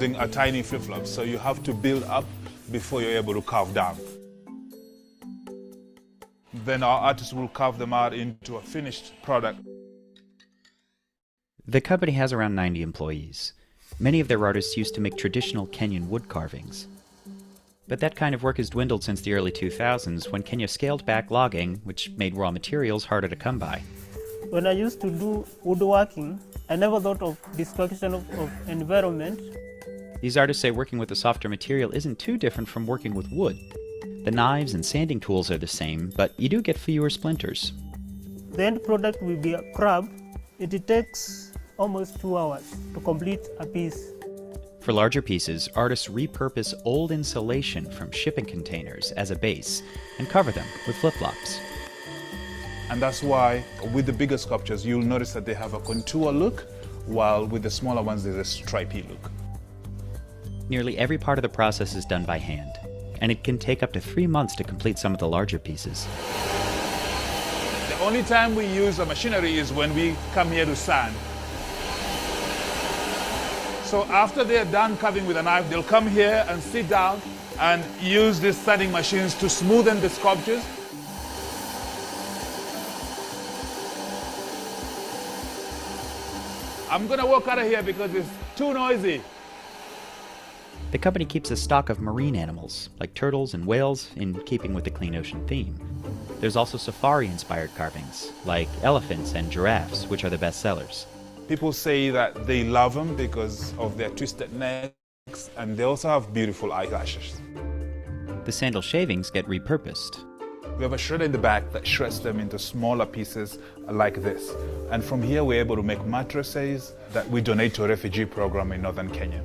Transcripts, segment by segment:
a tiny flip-flop, so you have to build up before you're able to carve down. Then our artists will carve them out into a finished product. The company has around 90 employees. Many of their artists used to make traditional Kenyan wood carvings. But that kind of work has dwindled since the early 2000s when Kenya scaled back logging, which made raw materials harder to come by. When I used to do woodworking, I never thought of destruction of environment. These artists say working with a softer material isn't too different from working with wood. The knives and sanding tools are the same, but you do get fewer splinters. The end product will be a crab. It takes almost 2 hours to complete a piece. For larger pieces, artists repurpose old insulation from shipping containers as a base and cover them with flip-flops. And that's why with the bigger sculptures, you'll notice that they have a contour look, while with the smaller ones, there's a stripy look. Nearly every part of the process is done by hand, and it can take up to 3 months to complete some of the larger pieces. The only time we use a machinery is when we come here to sand. So after they're done carving with a knife, they'll come here and sit down and use these sanding machines to smoothen the sculptures. I'm gonna walk out of here because it's too noisy. The company keeps a stock of marine animals, like turtles and whales, in keeping with the clean ocean theme. There's also safari-inspired carvings, like elephants and giraffes, which are the best sellers. People say that they love them because of their twisted necks, and they also have beautiful eyelashes. The sandal shavings get repurposed. We have a shredder in the back that shreds them into smaller pieces like this. And from here, we're able to make mattresses that we donate to a refugee program in northern Kenya.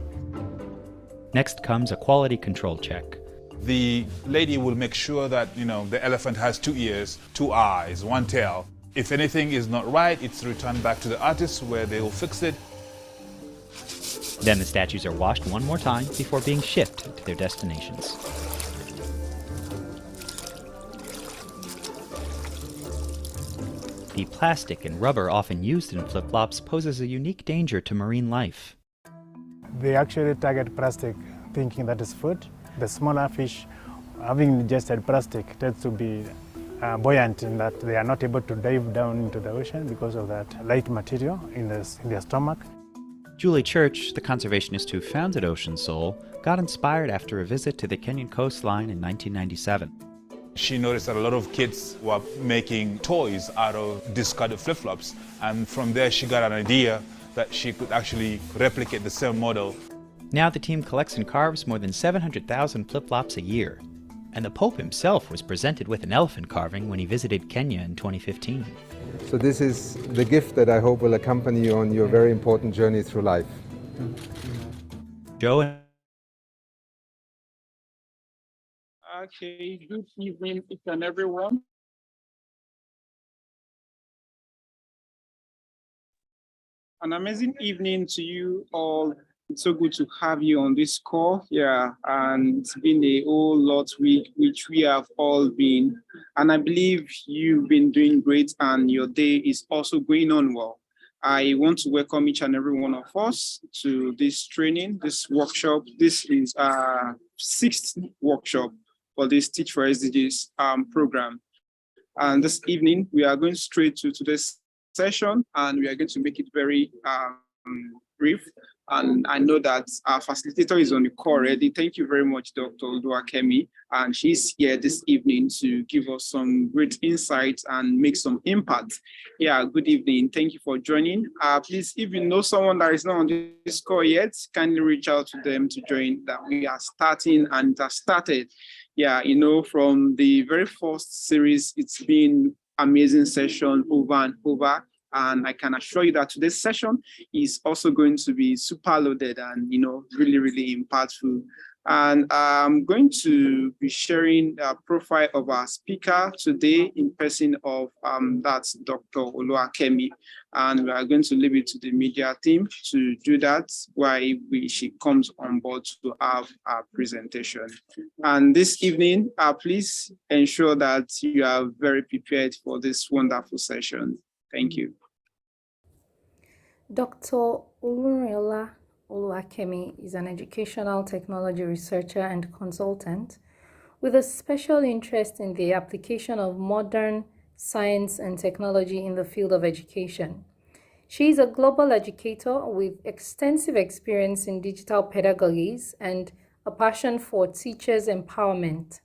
Next comes a quality control check. The lady will make sure that, the elephant has 2 ears, 2 eyes, 1 tail. If anything is not right, it's returned back to the artist where they will fix it. Then the statues are washed one more time before being shipped to their destinations. The plastic and rubber often used in flip-flops poses a unique danger to marine life. They actually target plastic, thinking that is food. The smaller fish, having ingested plastic, tends to be buoyant in that they are not able to dive down into the ocean because of that light material in their stomach. Julie Church, the conservationist who founded Ocean Soul, got inspired after a visit to the Kenyan coastline in 1997. She noticed that a lot of kids were making toys out of discarded flip-flops, and from there she got an idea that she could actually replicate the same model. Now the team collects and carves more than 700,000 flip-flops a year. And the Pope himself was presented with an elephant carving when he visited Kenya in 2015. So this is the gift that I hope will accompany you on your very important journey through life. Joe and Okay, good evening, each and everyone. An amazing evening to you all. It's so good to have you on this call. Yeah, and it's been a whole lot week, which we have all been. And I believe you've been doing great and your day is also going on well. I want to welcome each and every one of us to this training, this workshop. This is our 6th workshop for this Teach4SDGs program. And this evening, we are going straight to today's session, and we are going to make it very brief. And I know that our facilitator is on the call already. Thank you very much, Dr. Oluwakemi. And she's here this evening to give us some great insights and make some impact. Yeah, good evening. Thank you for joining. Please, if you know someone that is not on this call yet, kindly reach out to them to join that we are starting and it has started. Yeah, from the very first series, it's been amazing session over and over. And I can assure you that today's session is also going to be super loaded and, really, really impactful. And I'm going to be sharing a profile of our speaker today in person of that's Dr. Oluwakemi. And we are going to leave it to the media team to do that while she comes on board to have our presentation. And this evening, please ensure that you are very prepared for this wonderful session. Thank you. Dr. Olunriola Oluwakemi is an educational technology researcher and consultant with a special interest in the application of modern science and technology in the field of education. She is a global educator with extensive experience in digital pedagogies and a passion for teachers' empowerment.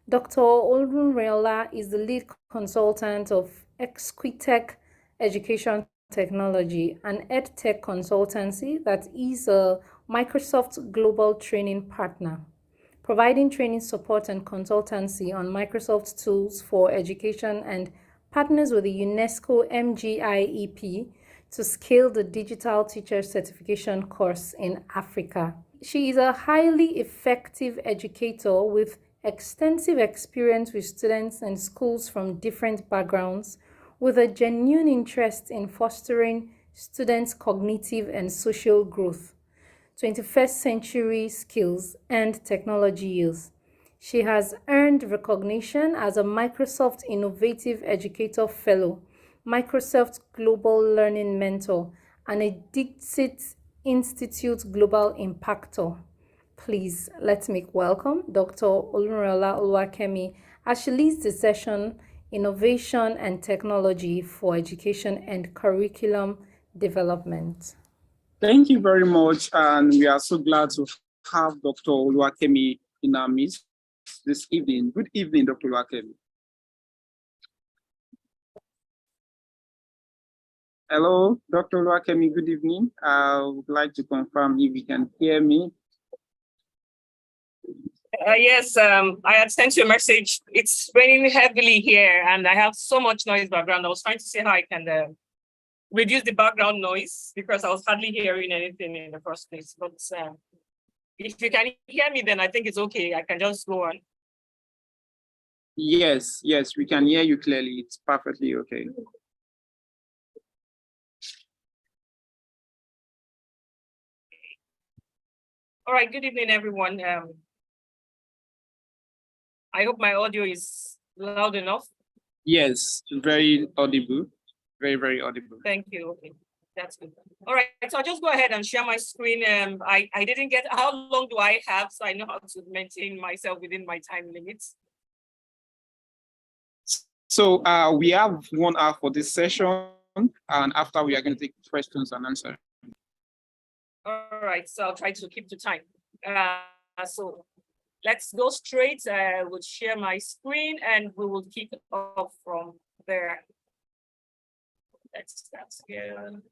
Dr. Olunreola is the lead consultant of Exquitech Education Technology, an EdTech consultancy that is a Microsoft Global Training Partner, providing training support and consultancy on Microsoft tools for education and partners with the UNESCO MGIEP to scale the digital teacher certification course in Africa. She is a highly effective educator with extensive experience with students and schools from different backgrounds, with a genuine interest in fostering students' cognitive and social growth, 21st century skills, and technology use. She has earned recognition as a Microsoft Innovative Educator Fellow, Microsoft Global Learning Mentor, and a Dixit Institute Global Impactor. Please, let's make welcome Dr. Olunreola Oluwakemi as she leads the session Innovation and Technology for Education and Curriculum Development. Thank you very much, and we are so glad to have Dr. Oluwakemi in our midst this evening. Good evening, Dr. Oluwakemi. Hello, Dr. Oluwakemi, good evening. I would like to confirm if you can hear me. Yes, I had sent you a message. It's raining heavily here and I have so much noise background. I was trying to see how I can reduce the background noise because I was hardly hearing anything in the first place. But if you can hear me, then I think it's okay. I can just go on. Yes, we can hear you clearly. It's perfectly okay. All right, good evening, everyone. I hope my audio is loud enough. Yes, very audible. Very, very audible. Thank you. Okay, that's good. All right, so I'll just go ahead and share my screen. I didn't get, how long do I have? So I know how to maintain myself within my time limits. So we have 1 hour for this session, and after we are going to take questions and answers. All right, so I'll try to keep to time. So let's go straight. We'll share my screen and we will kick off from there. Let's start here.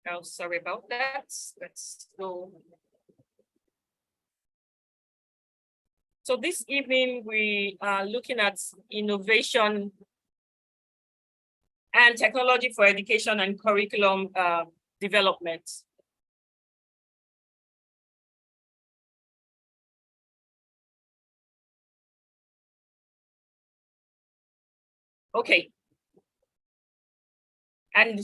Oh, sorry about that. Let's go. So this evening we are looking at innovation and technology for education and curriculum development. Okay. And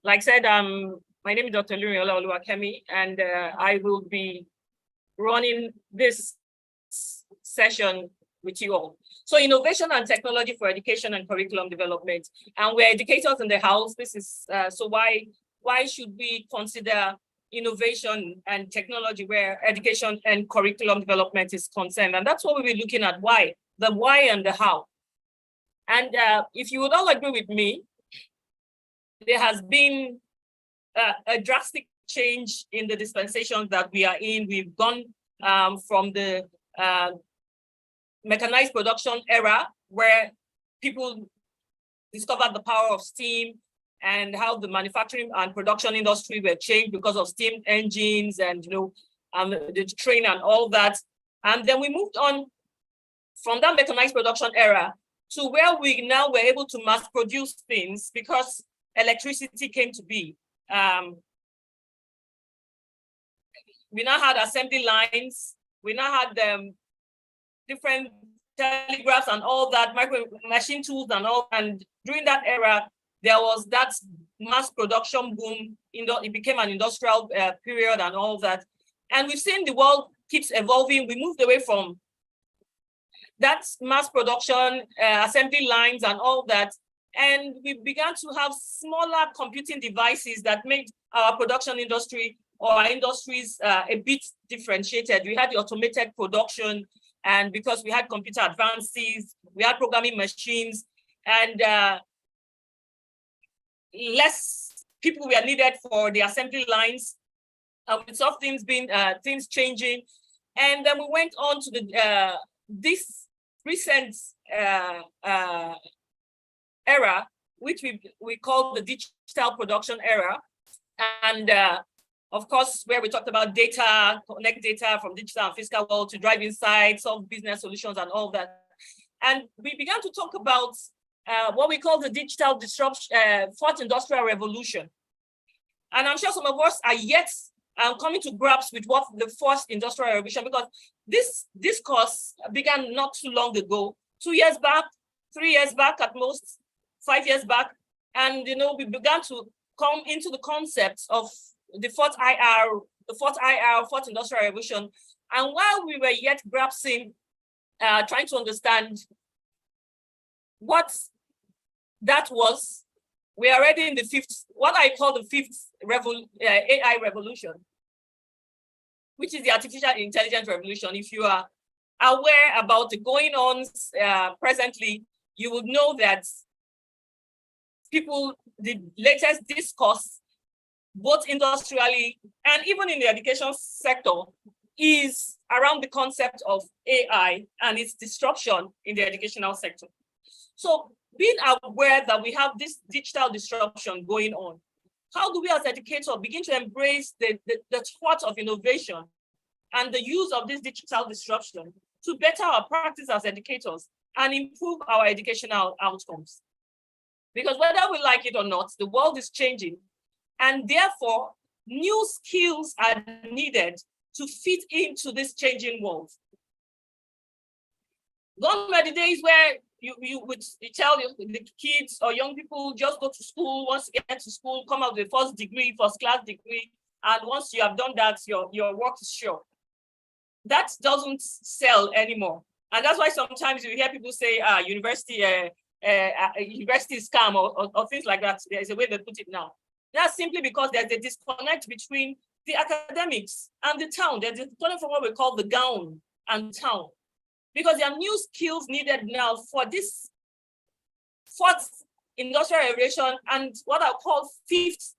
like I said, my name is Dr. Olunreola Oluwakemi, and I will be running this session with you all. So innovation and technology for education and curriculum development. And we're educators in the house. This is, so why should we consider innovation and technology where education and curriculum development is concerned? And that's what we'll be looking at, why, the why and the how. And if you would all agree with me, there has been a drastic change in the dispensations that we are in. We've gone from the mechanized production era, where people discovered the power of steam and how the manufacturing and production industry were changed because of steam engines and the train and all that. And then we moved on from that mechanized production era to where we now were able to mass produce things because electricity came to be. We now had assembly lines. We now had different telegraphs and all that, micro machine tools and all. And during that era, there was that mass production boom. It became an industrial period and all that. And we've seen the world keeps evolving. We moved away from that mass production, assembly lines and all that. And we began to have smaller computing devices that made our production industry or our industries a bit differentiated. We had the automated production, and because we had computer advances, we had programming machines, and less people were needed for the assembly lines. With some things things changing, and then we went on to the this recent era, which we call the digital production era, and of course, where we talked about data, connect data from digital and physical world to drive insights, solve business solutions, and all that. And we began to talk about what we call the digital disruption, fourth industrial revolution. And I'm sure some of us are yet coming to grips with what the fourth industrial revolution, because this discourse began not too long ago, 2 years back, 3 years back at most, 5 years back. And we began to come into the concepts of the fourth industrial revolution. And while we were yet grasping, trying to understand what that was, we are already in the fifth, what I call the fifth AI revolution, which is the artificial intelligence revolution. If you are aware about the going on presently, you would know that the latest discourse, both industrially and even in the education sector, is around the concept of AI and its disruption in the educational sector. So being aware that we have this digital disruption going on, how do we as educators begin to embrace the thought of innovation and the use of this digital disruption to better our practice as educators and improve our educational outcomes? Because whether we like it or not, the world is changing, and therefore new skills are needed to fit into this changing world. Gone are the days where you would tell the kids or young people, just go to school. Once you get to school, come out with a first class degree, and once you have done that, your work is sure. That doesn't sell anymore. And that's why sometimes you hear people say, university scam or things like that. There's a way they put it now. That's simply because there's a disconnect between the academics and the town. There's a disconnect from what we call the gown and town. Because there are new skills needed now for this fourth industrial revolution and what I call fifth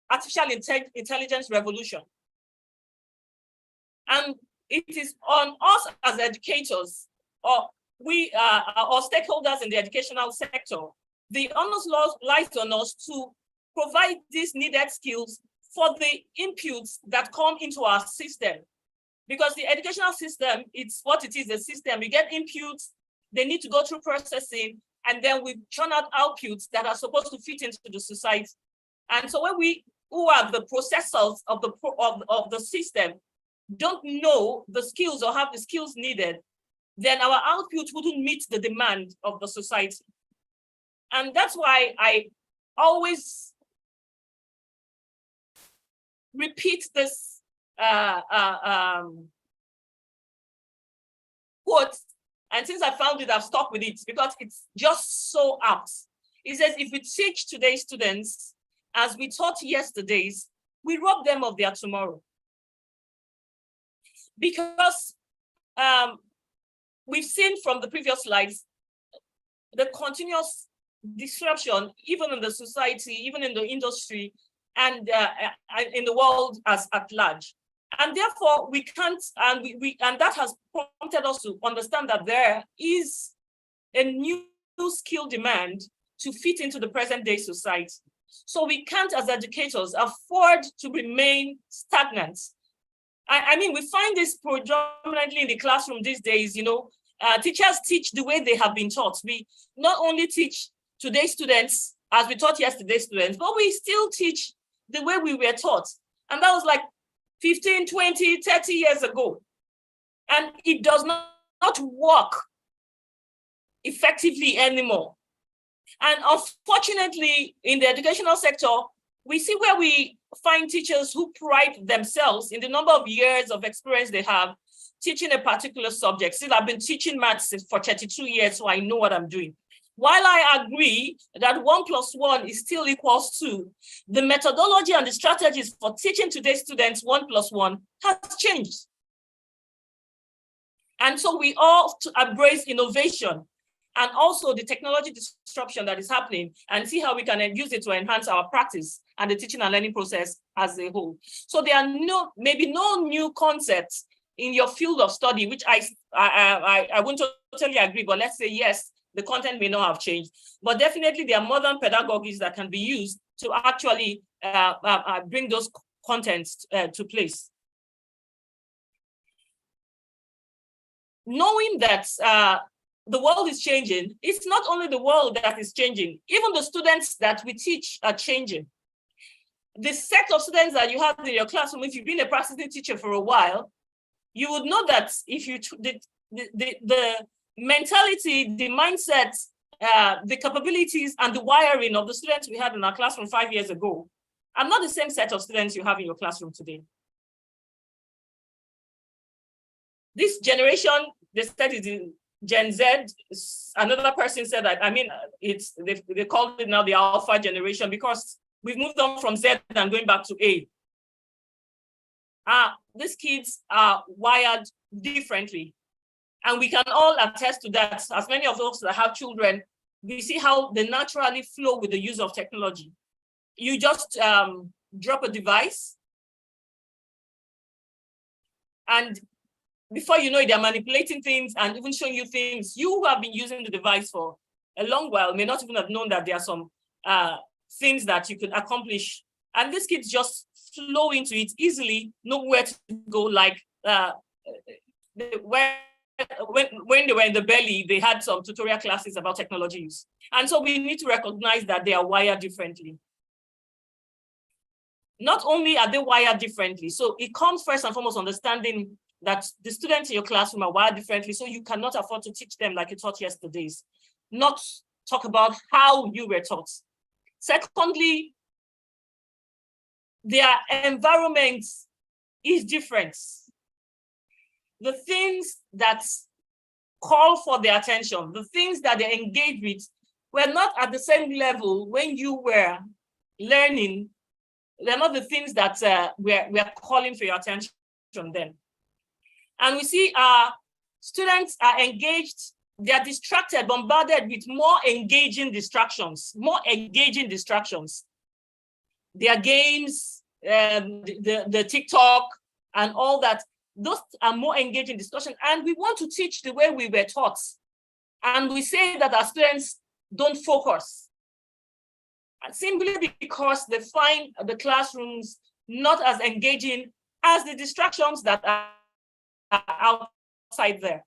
artificial intelligence revolution. And it is on us as educators, or stakeholders in the educational sector, the onus lies on us to provide these needed skills for the inputs that come into our system. Because the educational system, it's what it is, a system. You get inputs, they need to go through processing, and then we churn out outputs that are supposed to fit into the society. And so when we, who are the processors of the system, don't know the skills or have the skills needed, then our output wouldn't meet the demand of the society. And that's why I always repeat this quote, and since I found it, I've stuck with it because it's just so apt. It says, if we teach today's students as we taught yesterday's, we rob them of their tomorrow. Because we've seen from the previous slides, the continuous disruption, even in the society, even in the industry, and in the world at large. And therefore, we can't, and that has prompted us to understand that there is a new skill demand to fit into the present day society. So we can't, as educators, afford to remain stagnant. I mean, we find this predominantly in the classroom these days. Teachers teach the way they have been taught. We not only teach today's students as we taught yesterday's students, but we still teach the way we were taught. And that was like 15, 20, 30 years ago. And it does not work effectively anymore. And unfortunately, in the educational sector, we see where we find teachers who pride themselves in the number of years of experience they have teaching a particular subject. Still, I've been teaching maths for 32 years, so I know what I'm doing. while I agree that 1 + 1 is still equals 2, the methodology and the strategies for teaching today's students 1 + 1 has changed. And so we all to embrace innovation and also the technology disruption that is happening and see how we can use it to enhance our practice and the teaching and learning process as a whole. So there are maybe no new concepts in your field of study, which I wouldn't totally agree, but let's say yes, the content may not have changed, but definitely there are modern pedagogies that can be used to actually bring those contents to place. Knowing that the world is changing, it's not only the world that is changing, even the students that we teach are changing. The set of students that you have in your classroom, if you've been a practicing teacher for a while, you would know that if you the mentality, the mindset, the capabilities and the wiring of the students we had in our classroom 5 years ago are not the same set of students you have in your classroom today. This generation, they said is Gen Z. Another person said that, I mean, they call it now the Alpha generation because we've moved on from Z and going back to A. These kids are wired differently. And we can all attest to that. As many of those that have children, we see how they naturally flow with the use of technology. You just drop a device, and before you know it, they're manipulating things and even showing you things. You who have been using the device for a long while may not even have known that there are some things that you could accomplish. And these kids just flow into it easily, know where to go. Like when they were in the belly, they had some tutorial classes about technology use. And so we need to recognize that they are wired differently. Not only are they wired differently, so it comes first and foremost understanding that the students in your classroom are wired differently, so you cannot afford to teach them like you taught yesterday's. Not talk about how you were taught. Secondly, their environment is different. The things that call for their attention, the things that they engage with, were not at the same level when you were learning. They're not the things that we're calling for your attention then. And we see students are engaged, they're distracted, bombarded with more engaging distractions. Their games, the TikTok and all that, those are more engaging discussion. And we want to teach the way we were taught. And we say that our students don't focus. And simply because they find the classrooms not as engaging as the distractions that are outside there.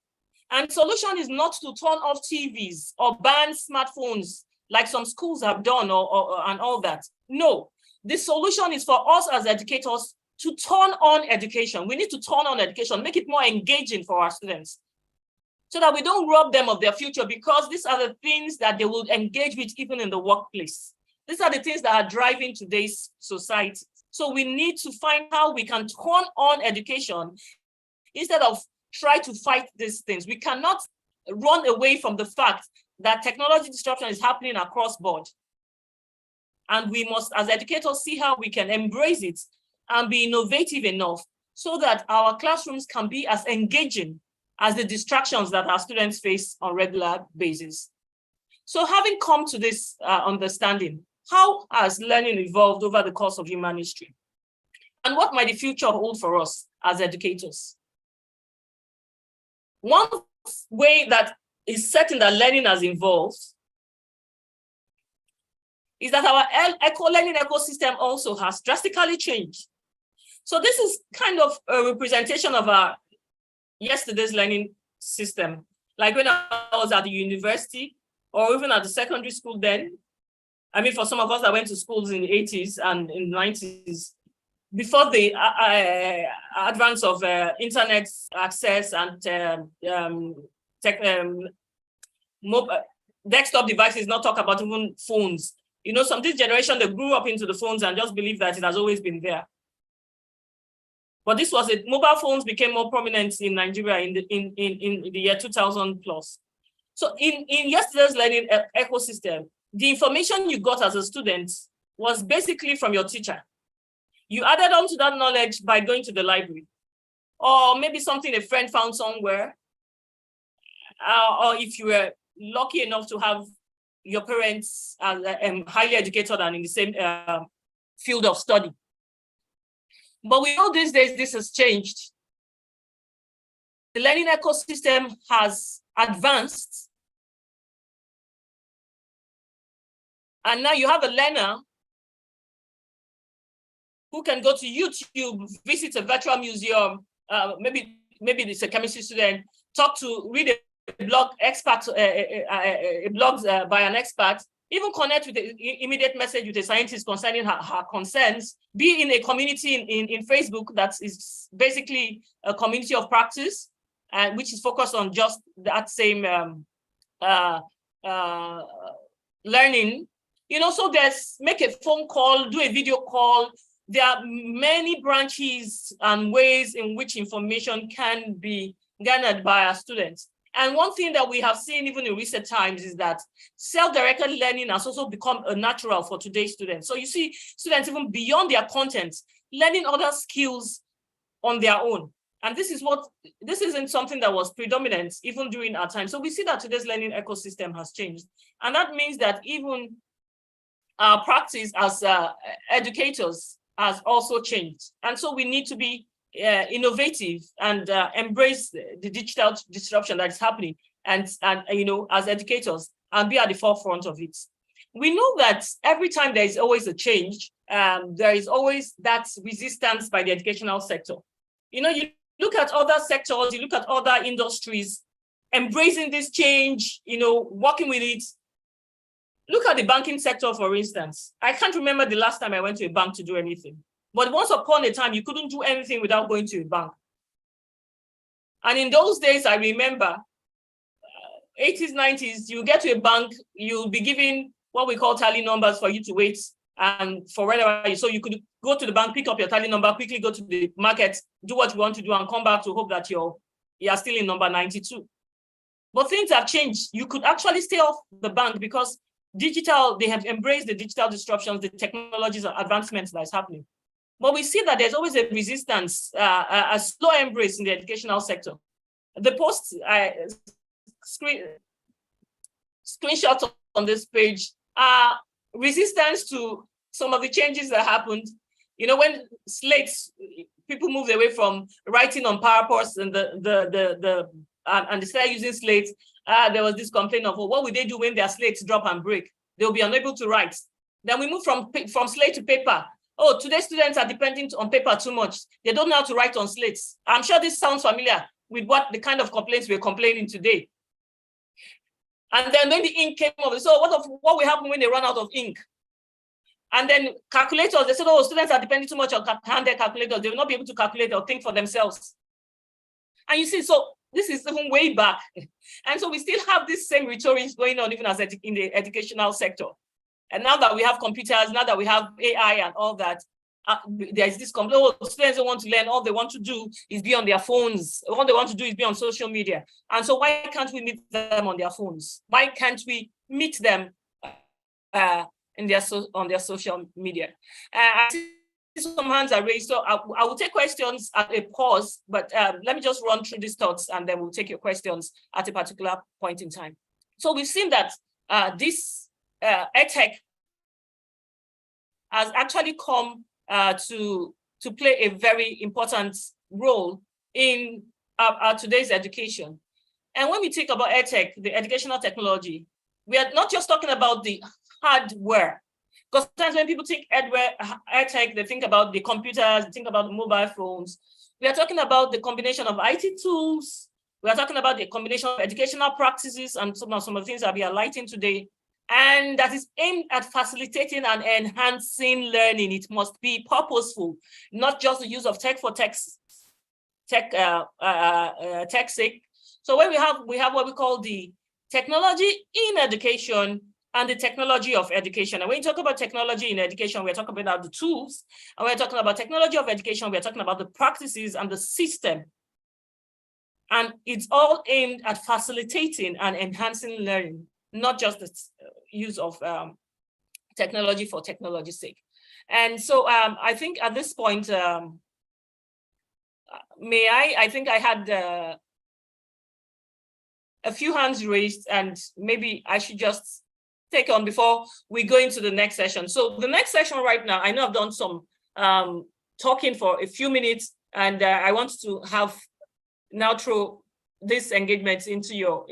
And solution is not to turn off TVs or ban smartphones like some schools have done and all that. No, the solution is for us as educators to turn on education. We need to turn on education, make it more engaging for our students so that we don't rob them of their future, because these are the things that they will engage with even in the workplace. These are the things that are driving today's society. So we need to find how we can turn on education instead of try to fight these things. We cannot run away from the fact that technology disruption is happening across board. And we must, as educators, see how we can embrace it and be innovative enough so that our classrooms can be as engaging as the distractions that our students face on a regular basis. So having come to this understanding, how has learning evolved over the course of human history? And what might the future hold for us as educators? One way that is certain that learning has evolved is that our learning ecosystem also has drastically changed. So this is kind of a representation of our yesterday's learning system. Like when I was at the university or even at the secondary school then, I mean, for some of us that went to schools in the 80s and in the 90s, before the advance of internet access and desktop devices, not talk about even phones. You know, some this generation, they grew up into the phones and just believe that it has always been there. But this was it. Mobile phones became more prominent in Nigeria in the year 2000 plus. So in yesterday's learning ecosystem, the information you got as a student was basically from your teacher. You added on to that knowledge by going to the library, or maybe something a friend found somewhere, or if you were lucky enough to have your parents highly educated and in the same field of study. But we know these days this has changed. The learning ecosystem has advanced. And now you have a learner who can go to YouTube, visit a virtual museum, maybe it's a chemistry student, read a blog by an expert, even connect with an immediate message with a scientist concerning her concerns, be in a community in Facebook that is basically a community of practice, which is focused on just that same learning. So there's make a phone call, do a video call. There are many branches and ways in which information can be garnered by our students. And one thing that we have seen even in recent times is that self-directed learning has also become a natural for today's students. So you see students even beyond their content, learning other skills on their own. And this isn't something that was predominant even during our time. So we see that today's learning ecosystem has changed. And that means that even our practice as educators has also changed. And so we need to be innovative and embrace the digital disruption that is happening and as educators and be at the forefront of it. We know that every time there is always a change, there is always that resistance by the educational sector. You look at other sectors, you look at other industries, embracing this change, working with it. Look at the banking sector, for instance. I can't remember the last time I went to a bank to do anything. But once upon a time, you couldn't do anything without going to a bank. And in those days, I remember, 80s, 90s, you get to a bank, you'll be given what we call tally numbers for you to wait and for wherever. So you could go to the bank, pick up your tally number, quickly go to the market, do what you want to do and come back to hope that you're still in number 92. But things have changed. You could actually stay off the bank because they have embraced the digital disruptions, the technologies and advancements that is happening. But we see that there's always a resistance, a slow embrace in the educational sector. The screenshots on this page are resistance to some of the changes that happened. When slates, people moved away from writing on PowerPoints and they started using slates. There was this complaint of, what would they do when their slates drop and break? They'll be unable to write. Then we move from slate to paper. Oh, today's students are dependent on paper too much. They don't know how to write on slates. I'm sure this sounds familiar with the kind of complaints we're complaining today. And then when the ink came over, so what will happen when they run out of ink? And then calculators, they said, students are depending too much on handheld calculators. They will not be able to calculate or think for themselves. And you see, so this is even way back. And so we still have this same rhetoric going on even in the educational sector. And now that we have computers, now that we have AI and all that, there's this complaint, students don't want to learn, all they want to do is be on their phones. All they want to do is be on social media. And so why can't we meet them on their phones? Why can't we meet them on their social media? I see some hands are raised, so I will take questions at a pause, but let me just run through these thoughts and then we'll take your questions at a particular point in time. So we've seen that this EdTech has actually come to play a very important role in today's education. And when we think about EdTech, the educational technology, we are not just talking about the hardware. Because sometimes when people think EdTech, they think about the computers, they think about the mobile phones. We are talking about the combination of IT tools. We are talking about the combination of educational practices and some of the things that we are highlighting today. And that is aimed at facilitating and enhancing learning. It must be purposeful, not just the use of tech for tech's sake. So when we have what we call the technology in education and the technology of education. And when you talk about technology in education, we're talking about the tools, and we're talking about technology of education, we're talking about the practices and the system And it's all aimed at facilitating and enhancing learning, not just the use of technology for technology's sake. And so I think at this point, I think I had a few hands raised, and maybe I should just take on before we go into the next session. So the next session right now, I know I've done some talking for a few minutes, and I want to have now throw this engagement into your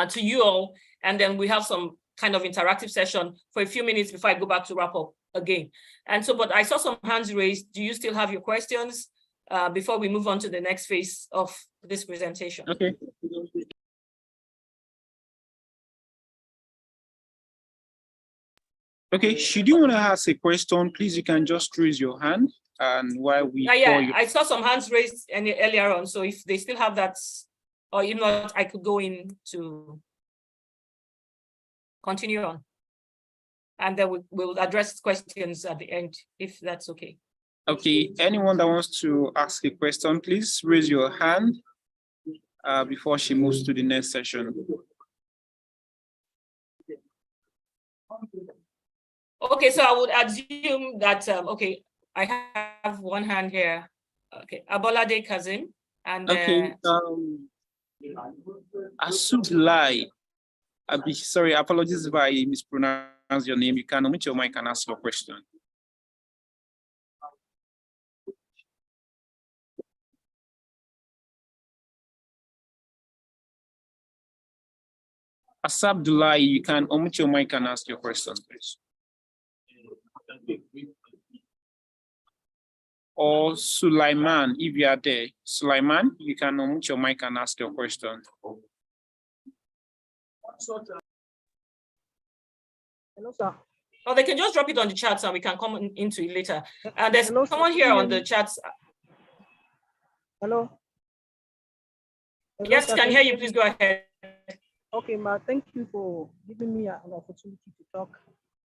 to you all, and then we have some kind of interactive session for a few minutes before I go back to wrap up again. And so, but I saw some hands raised. Do you still have your questions before we move on to the next phase of this presentation? Okay. Okay, should you want to ask a question, please, you can just raise your hand. And while we I saw some hands raised earlier on. So if they still have that, or you know, I could go in to continue on. And then we'll address questions at the end, if that's okay. Okay, anyone that wants to ask a question, please raise your hand before she moves to the next session. Okay, so I would assume that, okay, I have one hand here. Okay, Abolade Kazim. And okay, Asudlai. Sorry, apologies if I mispronounce your name. You can unmute your mic and ask your question. Asabdullah, you can unmute your mic and ask your question, please. Or Sulaiman, if you are there. Sulaiman, you can unmute your mic and ask your question. Hello, sir. Oh, they can just drop it on the chat so we can come into it later. And there's someone here on the chat. Hello. Yes, can hear you. Please go ahead. Okay, ma, thank you for giving me an opportunity to talk.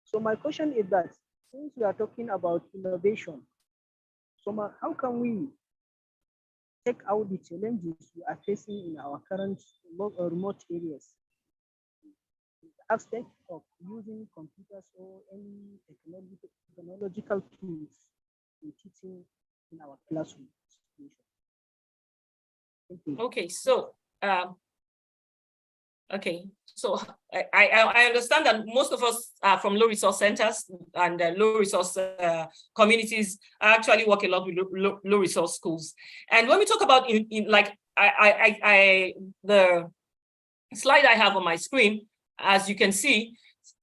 So my question is that since we are talking about innovation, so ma, how can we take out the challenges we are facing in our current remote areas? The aspect of using computers or any technological tools in teaching in our classroom situation. Thank you. Okay, so I understand that most of us are from low resource centers and low resource communities. I actually work a lot with low resource schools. And when we talk about the slide I have on my screen, as you can see,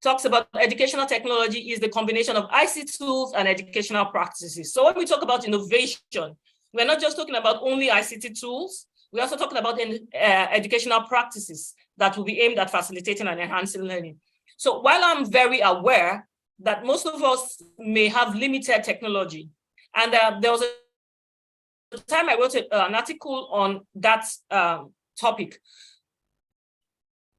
talks about educational technology is the combination of ICT tools and educational practices. So when we talk about innovation, we're not just talking about only ICT tools, we're also talking about educational practices that will be aimed at facilitating and enhancing learning. So while I'm very aware that most of us may have limited technology, and there was a time I wrote an article on that topic.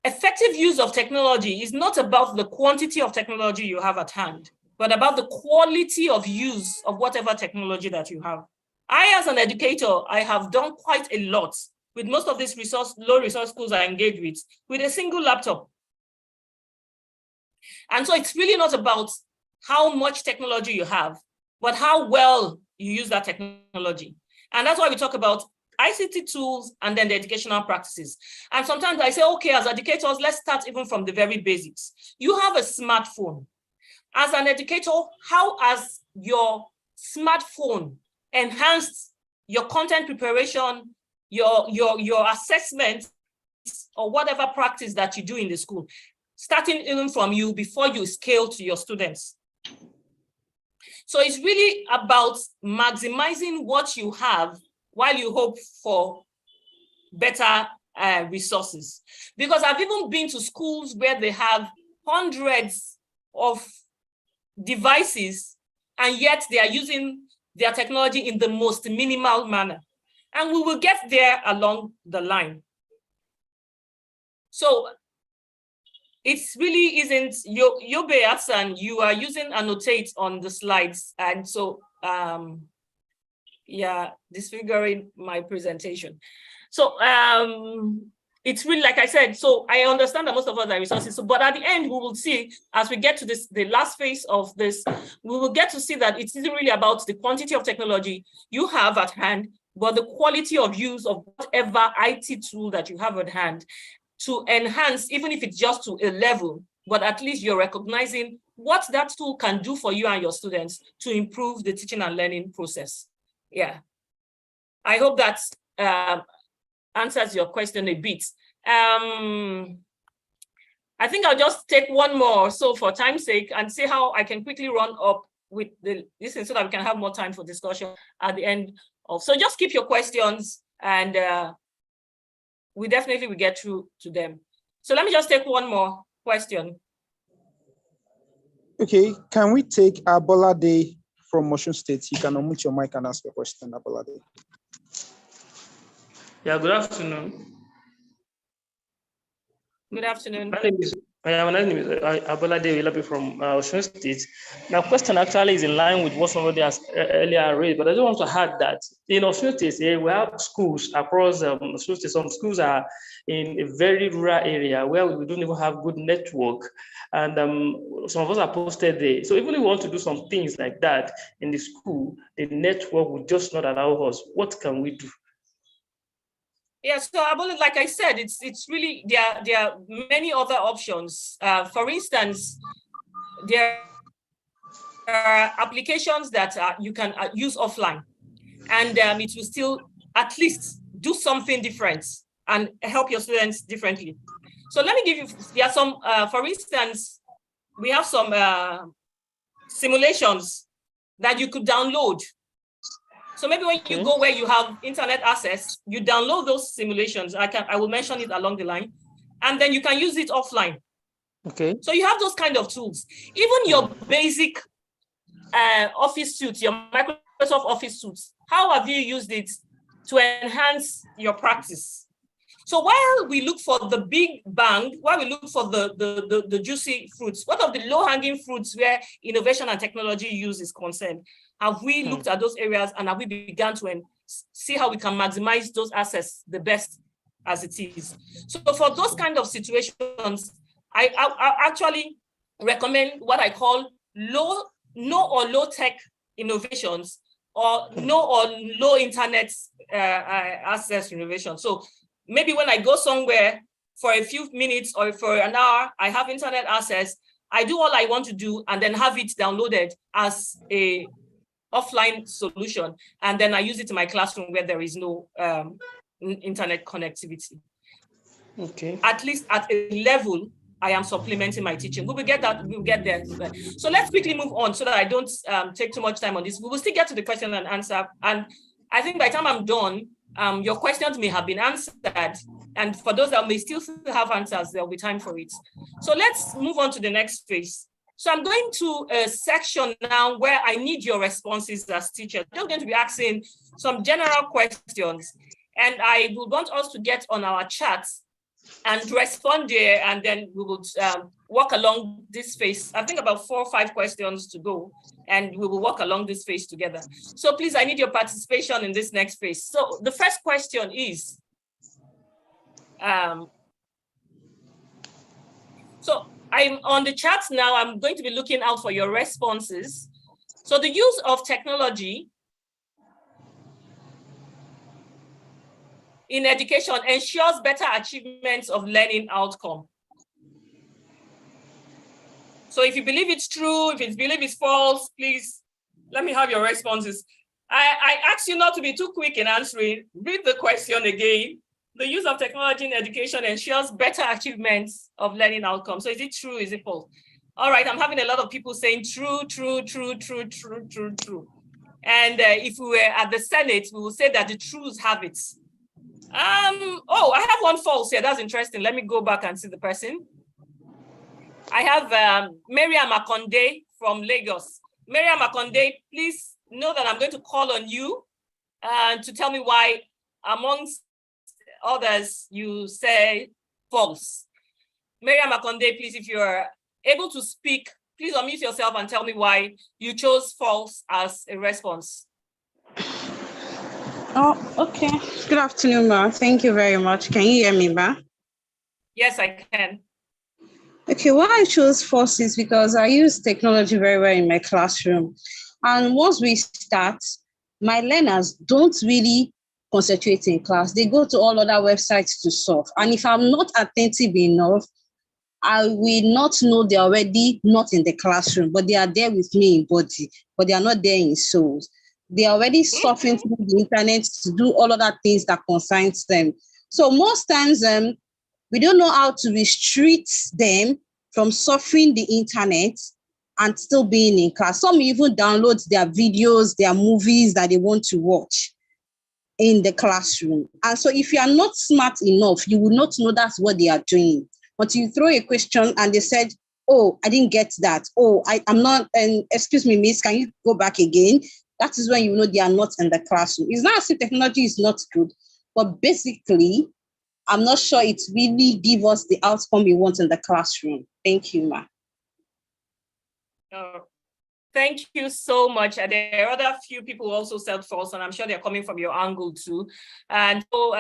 Effective use of technology is not about the quantity of technology you have at hand, but about the quality of use of whatever technology that you have. I, as an educator, I have done quite a lot with most of these low resource schools I engage with a single laptop. And so it's really not about how much technology you have, but how well you use that technology. And that's why we talk about ICT tools and then the educational practices. And sometimes I say, okay, as educators, let's start even from the very basics. You have a smartphone. As an educator, how has your smartphone enhanced your content preparation, your assessment, or whatever practice that you do in the school, starting even from you before you scale to your students? So it's really about maximizing what you have while you hope for better resources. Because I've even been to schools where they have hundreds of devices, and yet they are using their technology in the most minimal manner. And we will get there along the line. So it really isn't, Yobe Hassan, you are using annotate on the slides. And so disfiguring my presentation. So it's really, like I said, so I understand that most of us are resources, but at the end, we will see, as we get to this, the last phase of this, we will get to see that it isn't really about the quantity of technology you have at hand, but the quality of use of whatever IT tool that you have at hand to enhance, even if it's just to a level, but at least you're recognizing what that tool can do for you and your students to improve the teaching and learning process. Yeah, I hope that answers your question a bit. I think I'll just take one more, so for time's sake, and see how I can quickly run up with this so that we can have more time for discussion at the end of. So just keep your questions, and we definitely will get through to them. So let me just take one more question. Okay, can we take Abolade from Osun State? You can unmute your mic and ask your question, Abolade. Yeah, good afternoon. Good afternoon. My name is Abolade from Osun State. My question actually is in line with what somebody has earlier raised, but I just want to add that in Osun State, we have schools across Osun State. Some schools are in a very rural area where we don't even have good network, and some of us are posted there. So even if we want to do some things like that in the school, the network would just not allow us. What can we do? Yes, so like I said, it's really, there are many other options. For instance, there are applications that you can use offline, and it will still at least do something different and help your students differently. So let me give you, there are some, for instance, we have some simulations that you could download. So maybe when you go where you have internet access, you download those simulations. I will mention it along the line, and then you can use it offline. Okay. So you have those kind of tools. Even your basic Office suits, your Microsoft Office suits, how have you used it to enhance your practice? So while we look for the big bang, while we look for the juicy fruits, what of the low-hanging fruits where innovation and technology use is concerned? Have we looked at those areas, and have we begun to see how we can maximize those assets the best as it is? So for those kind of situations, I actually recommend what I call no or low tech innovations, or no or low internet access innovation. So maybe when I go somewhere for a few minutes or for an hour, I have internet access, I do all I want to do and then have it downloaded as a offline solution. And then I use it in my classroom where there is no internet connectivity. Okay. At least at a level, I am supplementing my teaching. We will get that, we'll get there. So let's quickly move on so that I don't take too much time on this. We will still get to the question and answer. And I think by the time I'm done, your questions may have been answered. And for those that may still have answers, there'll be time for it. So let's move on to the next phase. So I'm going to a section now where I need your responses as teachers. I'm just going to be asking some general questions, and I will want us to get on our chat and respond there, and then we will walk along this phase. I think about 4 or 5 questions to go, and we will walk along this phase together. So please, I need your participation in this next phase. So the first question is, so I'm on the chat now. I'm going to be looking out for your responses. So the use of technology in education ensures better achievements of learning outcome. So if you believe it's true, if you believe it's false, please let me have your responses. I ask you not to be too quick in answering. Read the question again. The use of technology in education ensures better achievements of learning outcomes. So is it true? Is it false? All right, I'm having a lot of people saying true, true, true, true, true, true, true. And if we were at the Senate, we would say that the truths have it. Oh, I have one false here. That's interesting. Let me go back and see the person. I have Miriam Akonde from Lagos. Miriam Akonde, please know that I'm going to call on you to tell me why, amongst others, you say false. Miriam Akonde, please, if you're able to speak, please unmute yourself and tell me why you chose false as a response. Oh, okay. Good afternoon, ma. Thank you very much. Can you hear me, ma? Yes, I can. Okay, why I chose FOSS is because I use technology very well in my classroom. And once we start, my learners don't really concentrate in class. They go to all other websites to solve. And if I'm not attentive enough, I will not know they're already not in the classroom, but they are there with me in body, but they are not there in souls. They are already surfing through the internet to do all other things that concerns them. So most times, we don't know how to restrict them from surfing the internet and still being in class. Some even download their videos, their movies that they want to watch in the classroom. And so if you are not smart enough, you will not know that's what they are doing. But you throw a question and they said, oh, I didn't get that. Oh, I'm not, and excuse me, miss, can you go back again? That is when you know they are not in the classroom. It's not as if technology is not good, but basically, I'm not sure it really gives us the outcome we want in the classroom. Thank you, ma. Thank you so much. There are other few people who also said false, and I'm sure they're coming from your angle too. And so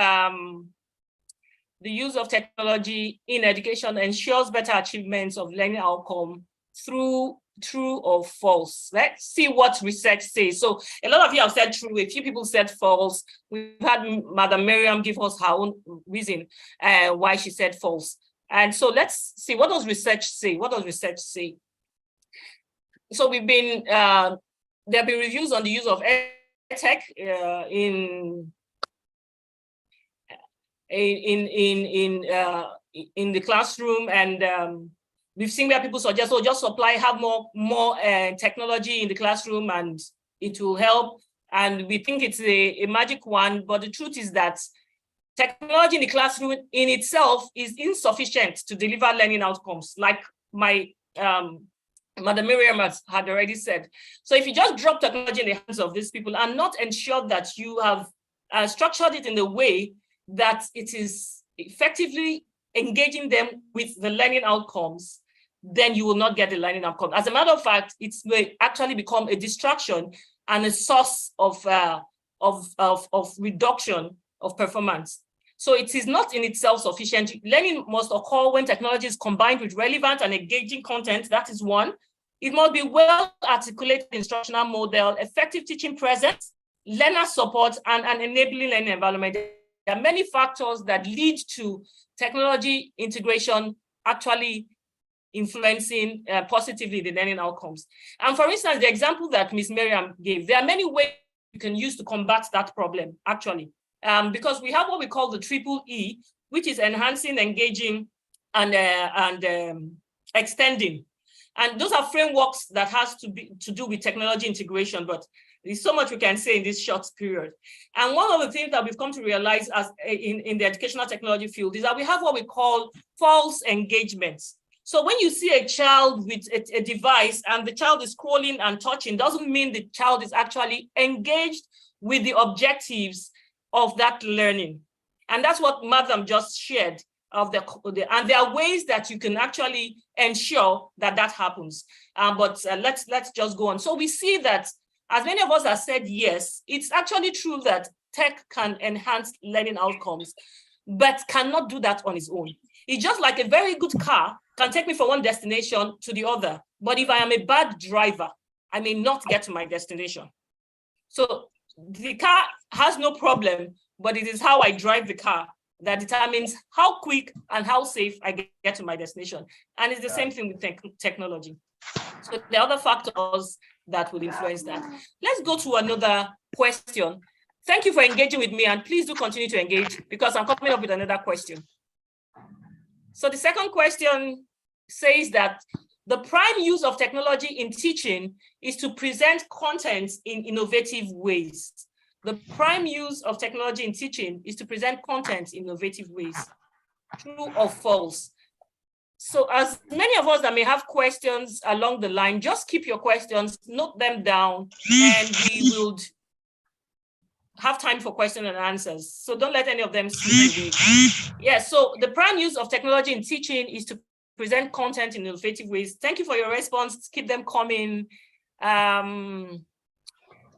the use of technology in education ensures better achievements of learning outcome through true or false. Let's see what research says. So a lot of you have said true, a few people said false. We've had Madam Miriam give us her own reason why she said false. And so let's see, what does research say? What does research say? So we've been, there have been reviews on the use of EdTech in the classroom, and we've seen where people suggest, oh, just have more technology in the classroom and it will help. And we think it's a magic one, but the truth is that technology in the classroom in itself is insufficient to deliver learning outcomes, like my Madam Miriam had already said. So if you just drop technology in the hands of these people and not ensure that you have structured it in a way that it is effectively engaging them with the learning outcomes, then you will not get the learning outcome. As a matter of fact, it may actually become a distraction and a source of reduction of performance. So it is not in itself sufficient. Learning must occur when technology is combined with relevant and engaging content. That is one. It must be well-articulated instructional model, effective teaching presence, learner support, and an enabling learning environment. There are many factors that lead to technology integration actually influencing positively the learning outcomes. And for instance, the example that Ms. Miriam gave, there are many ways you can use to combat that problem, actually. Because we have what we call the triple E, which is enhancing, engaging, and extending. And those are frameworks that has to do with technology integration, but there's so much we can say in this short period. And one of the things that we've come to realize as in the educational technology field is that we have what we call false engagements. So when you see a child with a device and the child is scrolling and touching, doesn't mean the child is actually engaged with the objectives of that learning. And that's what Madam just shared and there are ways that you can actually ensure that that happens. But let's just go on. So we see that as many of us have said yes, it's actually true that tech can enhance learning outcomes, but cannot do that on its own. It's just like a very good car can take me from one destination to the other. But if I am a bad driver, I may not get to my destination. So the car has no problem, but it is how I drive the car that determines how quick and how safe I get to my destination. And it's the same thing with technology. So there are other factors that will influence that. Let's go to another question. Thank you for engaging with me, and please do continue to engage because I'm coming up with another question. So the second question says that the prime use of technology in teaching is to present content in innovative ways. The prime use of technology in teaching is to present content in innovative ways. True or false? So as many of us that may have questions along the line, just keep your questions, note them down, and we will have time for questions and answers. So don't let any of them slip away. Yeah, so the prime use of technology in teaching is to present content in innovative ways. Thank you for your response. Keep them coming.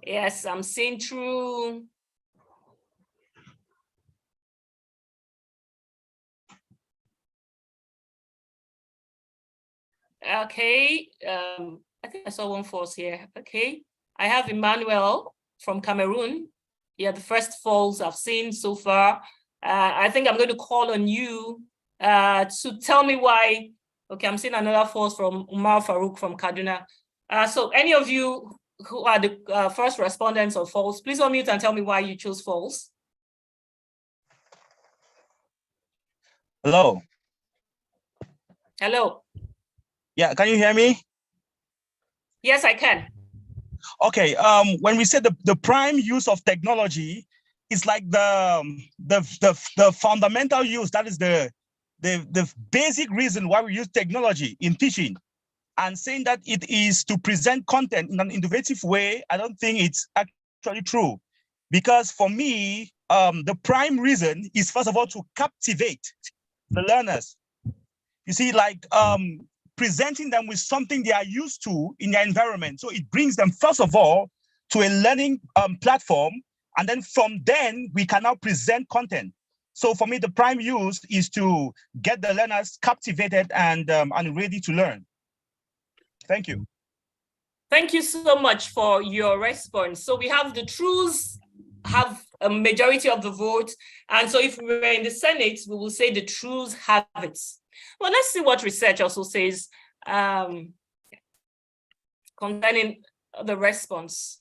Yes, I'm seeing true. Okay, I think I saw one false here. Okay, I have Emmanuel from Cameroon. Yeah, the first false I've seen so far. I think I'm going to call on you to tell me why. Okay, I'm seeing another false from Umar Farouk from Kaduna. So any of you who are the first respondents of false, please unmute and tell me why you chose false. Hello. Hello. Yeah, can you hear me? Yes, I can. Okay. When we say the prime use of technology, it's like the fundamental use. That is the basic reason why we use technology in teaching. And saying that it is to present content in an innovative way, I don't think it's actually true. Because for me, the prime reason is, first of all, to captivate the learners. You see, like presenting them with something they are used to in their environment. So it brings them, first of all, to a learning platform. And then from then, we can now present content. So for me, the prime use is to get the learners captivated and ready to learn. Thank you. Thank you so much for your response. So we have the truths have a majority of the vote. And so if we were in the Senate, we will say the truths have it. Well, let's see what research also says concerning the response.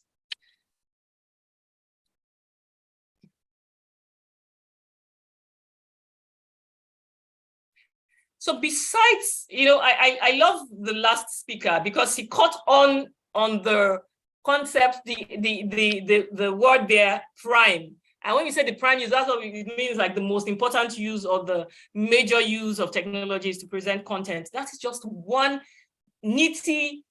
So besides, I love the last speaker because he caught on the concept, the word there, prime. And when we say the prime use, that's what it means, like the most important use or the major use of technology is to present content. That is just one nitty-bitty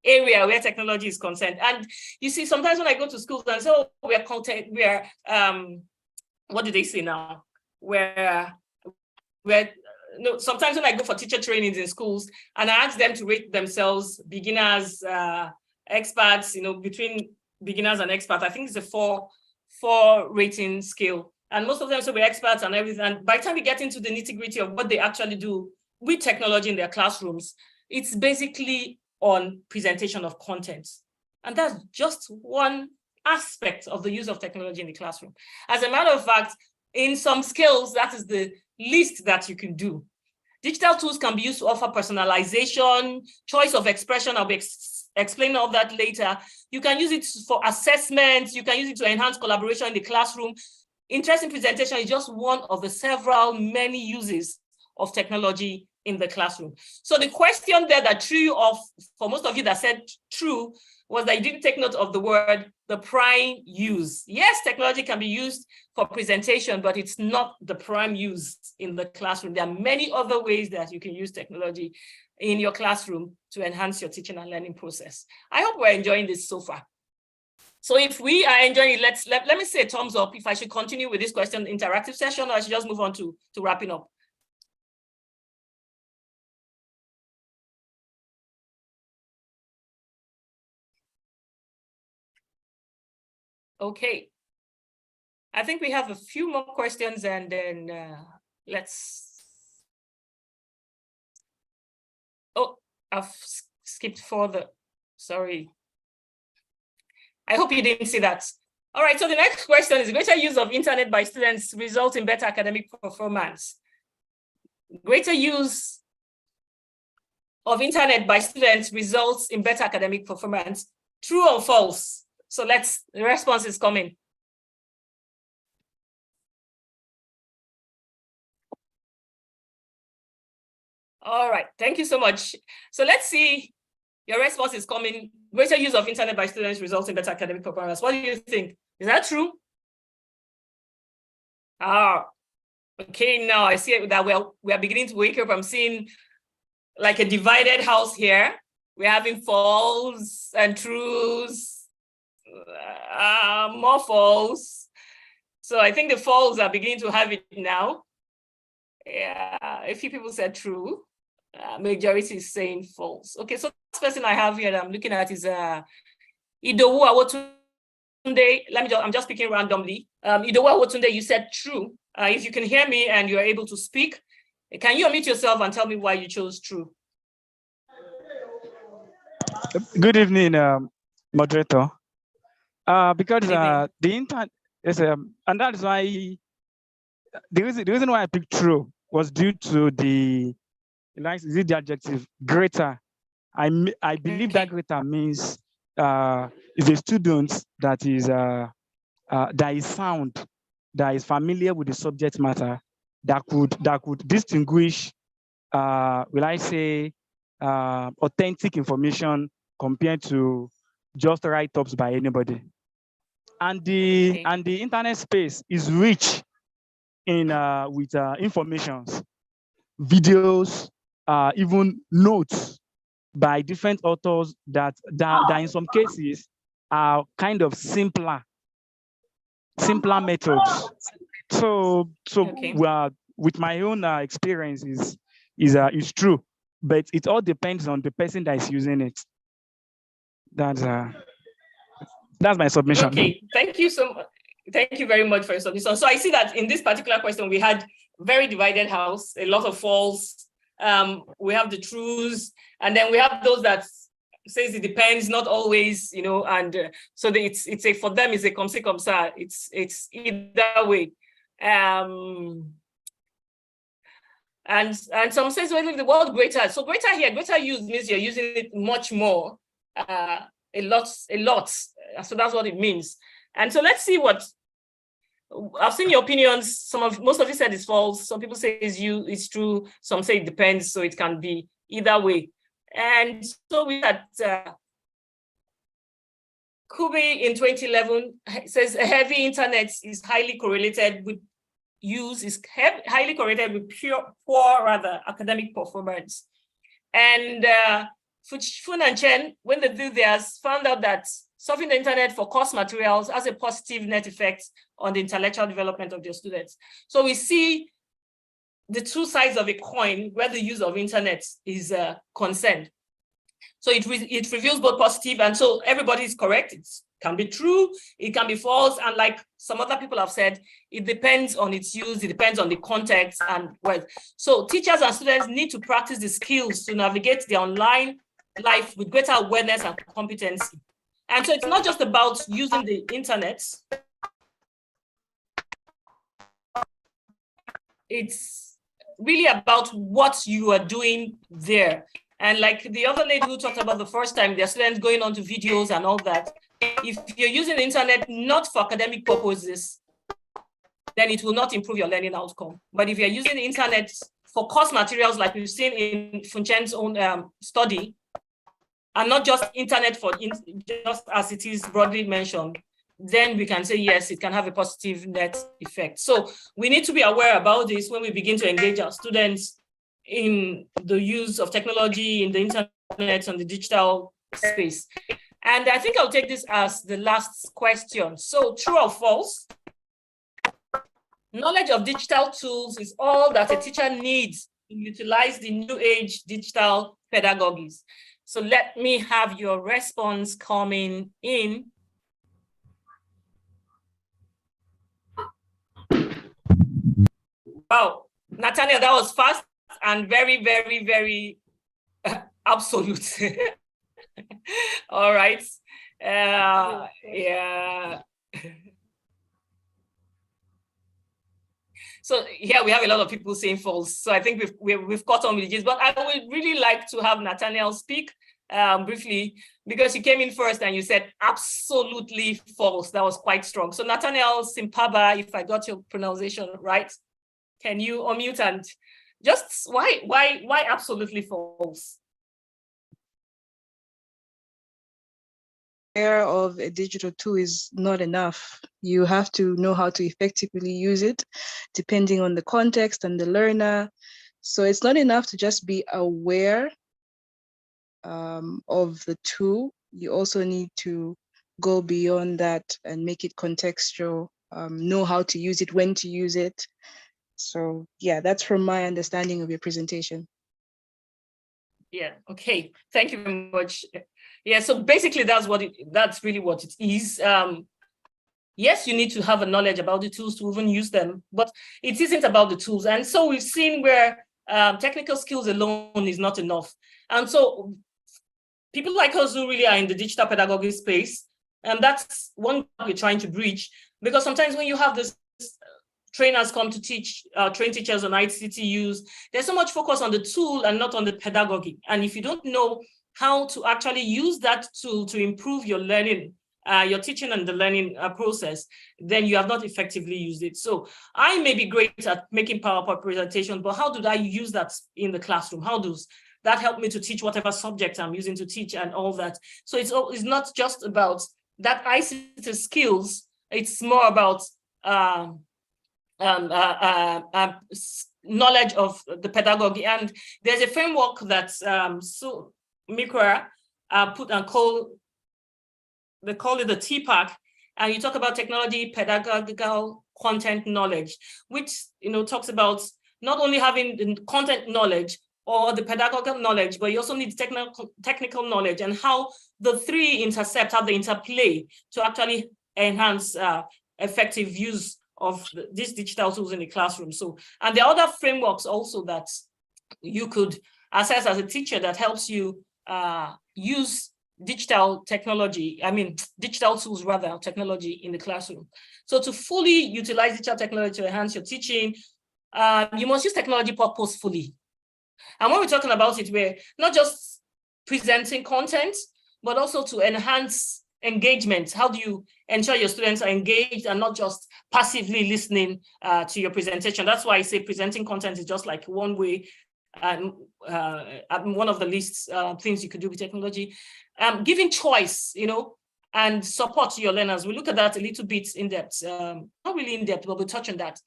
area where technology is concerned. And you see, sometimes when I go to schools and say, oh, we're content, we're, what do they say now? No, sometimes when I go for teacher trainings in schools and I ask them to rate themselves beginners, experts, between beginners and experts, I think it's a four rating scale. And most of them say we're experts and everything. And by the time we get into the nitty-gritty of what they actually do with technology in their classrooms, it's basically on presentation of content. And that's just one aspect of the use of technology in the classroom. As a matter of fact, in some skills, that is the least that you can do. Digital tools can be used to offer personalization, choice of expression. I'll be explaining all that later. You can use it for assessment. You can use it to enhance collaboration in the classroom. Interesting presentation is just one of the many uses of technology in the classroom. So the question there that threw you off, for most of you that said true, was that you didn't take note of the word, the prime use. Yes, technology can be used for presentation, but it's not the prime use in the classroom. There are many other ways that you can use technology in your classroom to enhance your teaching and learning process. I hope we're enjoying this so far. So if we are enjoying it, let me say a thumbs up if I should continue with this question interactive session, or I should just move on to wrapping up. Okay, I think we have a few more questions and then let's, oh, I've skipped further, sorry. I hope you didn't see that. All right, so the next question is, greater use of internet by students results in better academic performance. Greater use of internet by students results in better academic performance. True or false? So the response is coming. All right, thank you so much. So let's see, your response is coming. Greater use of internet by students results in better academic performance. What do you think? Is that true? Okay, now I see that we are beginning to wake up. I'm seeing like a divided house here. We're having false and truths. More false. So I think the false are beginning to have it now. Yeah, a few people said true. Majority is saying false. Okay, so this person I have here that I'm looking at is Idowu Awotunde. I'm just speaking randomly. Idowu Awotunde, you said true. If you can hear me and you're able to speak, can you unmute yourself and tell me why you chose true? Good evening, moderator. Because the internet is, and that's why the reason why I picked true was due to the, like, is it the adjective greater? I believe that greater means is a student that is sound, that is familiar with the subject matter, that could distinguish, will I say, authentic information compared to just write-ups by anybody. And the internet space is rich in with informations, videos, even notes by different authors that in some cases are kind of simpler methods. So with my own experience is true, but it all depends on the person that is using it. That's my submission. Okay, thank you so much. Thank you very much for your submission. So I see that in this particular question, we had very divided house, a lot of false. We have the truths, and then we have those that says it depends, not always, you know, and so it's a, for them it's a comme ci comme ça. It's either way. And some says, well, the word greater. So greater here, greater use means you're using it much more, a lot. So that's what it means. And so let's see what, I've seen your opinions. Most of you said it's false. Some people say it's true. Some say it depends. So it can be either way. And so we had Kubi in 2011 says a heavy internet is highly correlated with highly correlated with poor academic performance. And Fun and Chen, when they do theirs, found out that surfing the internet for course materials has a positive net effect on the intellectual development of their students. So we see the two sides of a coin where the use of internet is concerned. So it reveals both positive, and so everybody is correct. It can be true, it can be false, and like some other people have said, it depends on its use, it depends on the context and well. So teachers and students need to practice the skills to navigate their online life with greater awareness and competency. And so it's not just about using the internet. It's really about what you are doing there. And like the other lady who talked about the first time, their students going on to videos and all that, if you're using the internet not for academic purposes, then it will not improve your learning outcome. But if you're using the internet for course materials, like we've seen in Funchen's own study, and not just internet for just as it is broadly mentioned, then we can say, yes, it can have a positive net effect. So we need to be aware about this when we begin to engage our students in the use of technology, in the internet, and the digital space. And I think I'll take this as the last question. So true or false? Knowledge of digital tools is all that a teacher needs to utilize the new age digital pedagogies. So let me have your response coming in. Wow, Nathaniel, that was fast and very, very, very absolute. All right. Yeah. So here we have a lot of people saying false. So I think we've caught on with this, but I would really like to have Nathaniel speak briefly, because you came in first and you said absolutely false. That was quite strong. So Nathaniel Simpaba, if I got your pronunciation right, can you unmute and just why absolutely false? Aware of a digital tool is not enough. You have to know how to effectively use it, depending on the context and the learner. So it's not enough to just be aware of the tool. You also need to go beyond that and make it contextual, know how to use it, when to use it. So yeah, that's from my understanding of your presentation. Yeah, okay, thank you very much. Yeah, so basically that's really what it is. Yes, you need to have a knowledge about the tools to even use them, but it isn't about the tools. And so we've seen where technical skills alone is not enough. And so people like us who really are in the digital pedagogy space, and that's one we're trying to bridge, because sometimes when you have this trainers come to teach, train teachers on ICT use, there's so much focus on the tool and not on the pedagogy. And if you don't know how to actually use that tool to improve your learning, your teaching and the learning process, then you have not effectively used it. So I may be great at making PowerPoint presentations, but how do I use that in the classroom? How does that help me to teach whatever subject I'm using to teach and all that? So it's not just about that ICT skills, it's more about knowledge of the pedagogy. And there's a framework that so Mikra put and they call it the TPAC, and you talk about technology, pedagogical content knowledge, which talks about not only having the content knowledge or the pedagogical knowledge, but you also need technical knowledge, and how the three intercept, how they interplay to actually enhance effective use of these digital tools in the classroom. So, and there are other frameworks also that you could access as a teacher that helps you use digital tools rather, technology in the classroom. So to fully utilize digital technology to enhance your teaching, you must use technology purposefully. And when we're talking about it, we're not just presenting content, but also to enhance engagement. How do you ensure your students are engaged and not just passively listening to your presentation? That's why I say presenting content is just like one way, and one of the least things you could do with technology. Giving choice, and support to your learners. We look at that a little bit in depth, not really in depth, but we'll touch on that.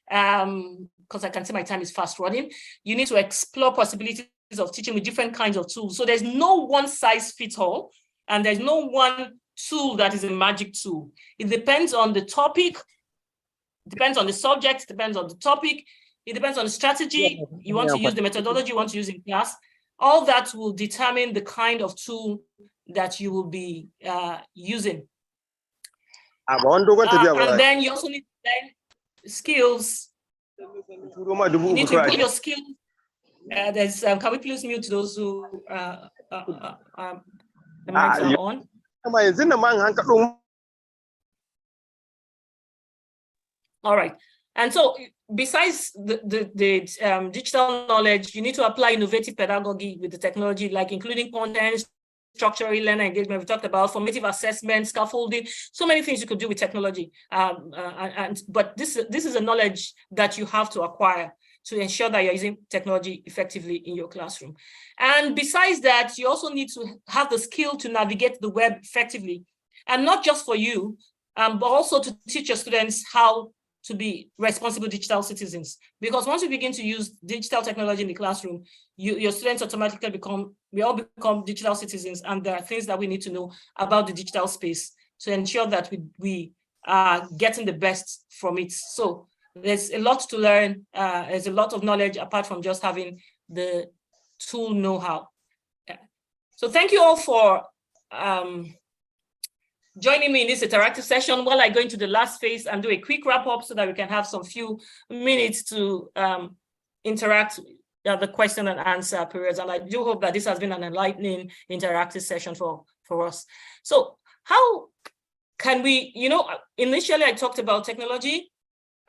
Because I can see my time is fast running. You need to explore possibilities of teaching with different kinds of tools. So there's no one size fits all, and there's no one tool that is a magic tool. It depends on the topic, depends on the subject, depends on the topic, it depends on the strategy you want to use, the methodology you want to use in class. All that will determine the kind of tool that you will be using. And then you also need to learn skills. You need to improve your skills. Can we please mute those who the mics are on? All right. And so besides the digital knowledge, you need to apply innovative pedagogy with the technology, like including content, structural learner engagement. We talked about formative assessment, scaffolding, so many things you could do with technology. But this is a knowledge that you have to acquire to ensure that you're using technology effectively in your classroom. And besides that, you also need to have the skill to navigate the web effectively, and not just for you, but also to teach your students how to be responsible digital citizens. Because once you begin to use digital technology in the classroom, your students automatically we all become digital citizens, and there are things that we need to know about the digital space to ensure that we are getting the best from it. So there's a lot to learn. There's a lot of knowledge apart from just having the tool know-how. Yeah. So thank you all for joining me in this interactive session. While I go into the last phase and do a quick wrap up so that we can have some few minutes to interact the question and answer periods. And I do hope that this has been an enlightening interactive session for us. So how can we, initially I talked about technology.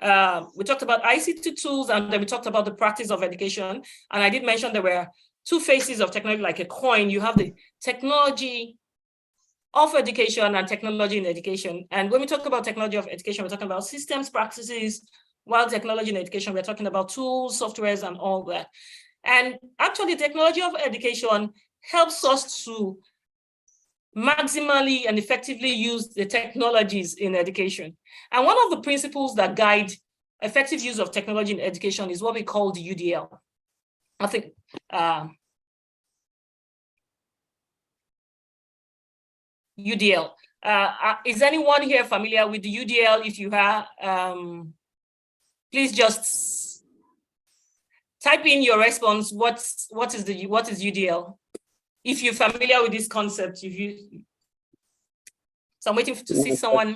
We talked about ICT tools, and then we talked about the practice of education. And I did mention there were two faces of technology, like a coin. You have the technology of education and technology in education. And when we talk about technology of education, we're talking about systems, practices, while technology in education, we're talking about tools, softwares, and all that. And actually, technology of education helps us to maximally and effectively use the technologies in education. And one of the principles that guide effective use of technology in education is what we call the UDL. I think UDL. Is anyone here familiar with the UDL? If you are, please just type in your response. What is UDL? If you're familiar with this concept, so I'm waiting to see someone.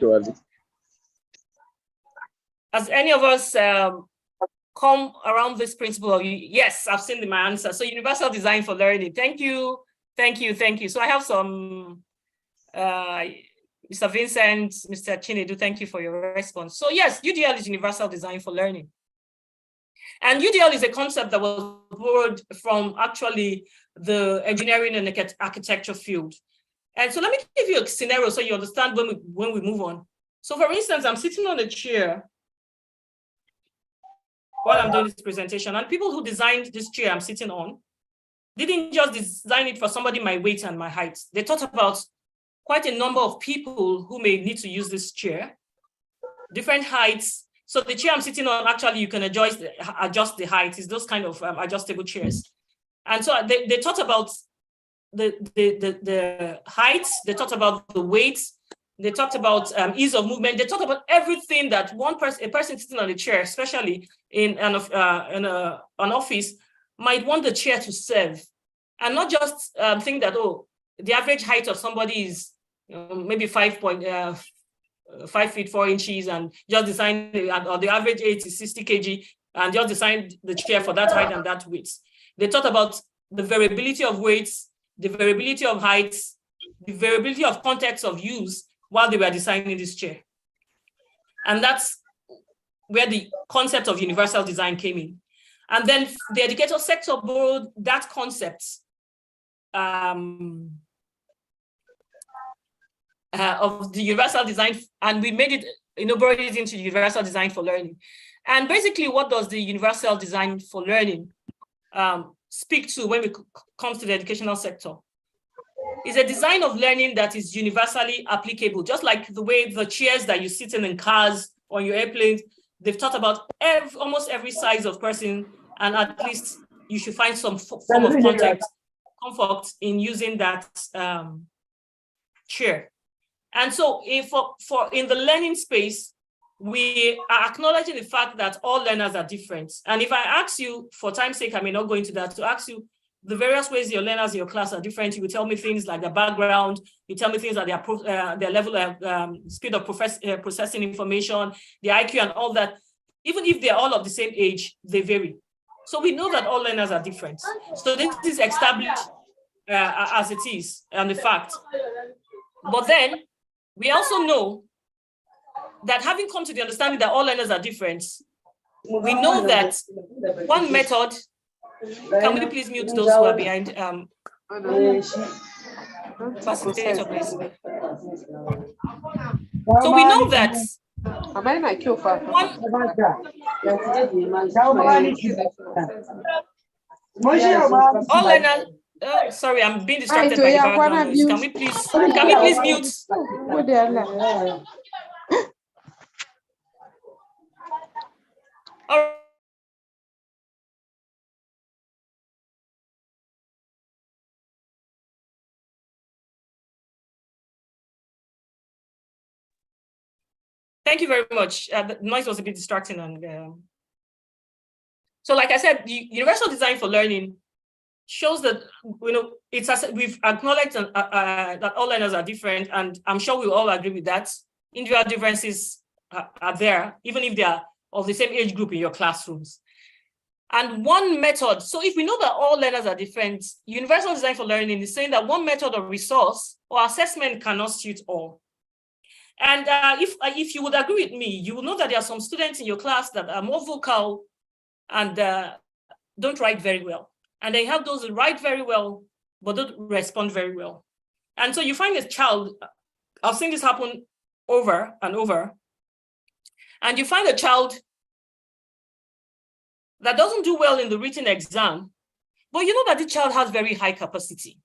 Has any of us come around this principle? Yes, I've seen my answer. So universal design for learning. Thank you, Thank you, thank you. So I have some, Mr. Vincent, Mr. Chinedu, thank you for your response. So yes, UDL is Universal Design for Learning. And UDL is a concept that was borrowed from actually the engineering and architecture field. And so let me give you a scenario so you understand when we move on. So for instance, I'm sitting on a chair while I'm doing this presentation, and people who designed this chair I'm sitting on didn't just design it for somebody my weight and my height. They thought about quite a number of people who may need to use this chair, different heights. So the chair I'm sitting on, actually, you can adjust the height. It's those kind of adjustable chairs. And so they thought about the heights, they thought about the weight, they talked about ease of movement, they talked about everything that a person sitting on a chair, especially in an office, might want the chair to serve. And not just think that, oh, the average height of somebody is maybe 5 feet 4 inches, and just design, or the average age is 60 kg, and just design the chair for that height and that width. They thought about the variability of weights, the variability of heights, the variability of context of use while they were designing this chair. And that's where the concept of universal design came in. And then the educator sector borrowed that concept of the universal design, and we made it, borrowed it into universal design for learning. And basically, what does the universal design for learning speak to when it comes to the educational sector? Is a design of learning that is universally applicable, just like the way the chairs that you sit in cars or your airplanes, they've thought about almost every size of person, and at least you should find some form of comfort in using that chair. And so in the learning space, we are acknowledging the fact that all learners are different. And if I ask you, for time's sake, I may not go into that, to ask you the various ways your learners in your class are different, you will tell me things like their background, you tell me things like their level of speed of processing information, their IQ and all that. Even if they're all of the same age, they vary. So we know that all learners are different. So this is established as it is, and the fact. But then we also know that having come to the understanding that all learners are different, we know that one method, can we please mute those who are behind? Facilitator, please. So we know that all learners, sorry, I'm being distracted by the background noise. Can we please mute? All right. Thank you very much. The noise was a bit distracting. And so like I said, the universal design for learning shows that, we've acknowledged that all learners are different, and I'm sure we all agree with that. Individual differences are there, even if they are of the same age group in your classrooms. And one method, so if we know that all learners are different, universal design for learning is saying that one method or resource or assessment cannot suit all. And if you would agree with me, you will know that there are some students in your class that are more vocal and don't write very well. And they have those who write very well, but don't respond very well. And so you find a child, I've seen this happen over and over, and you find a child that doesn't do well in the written exam, but you know that the child has very high capacity.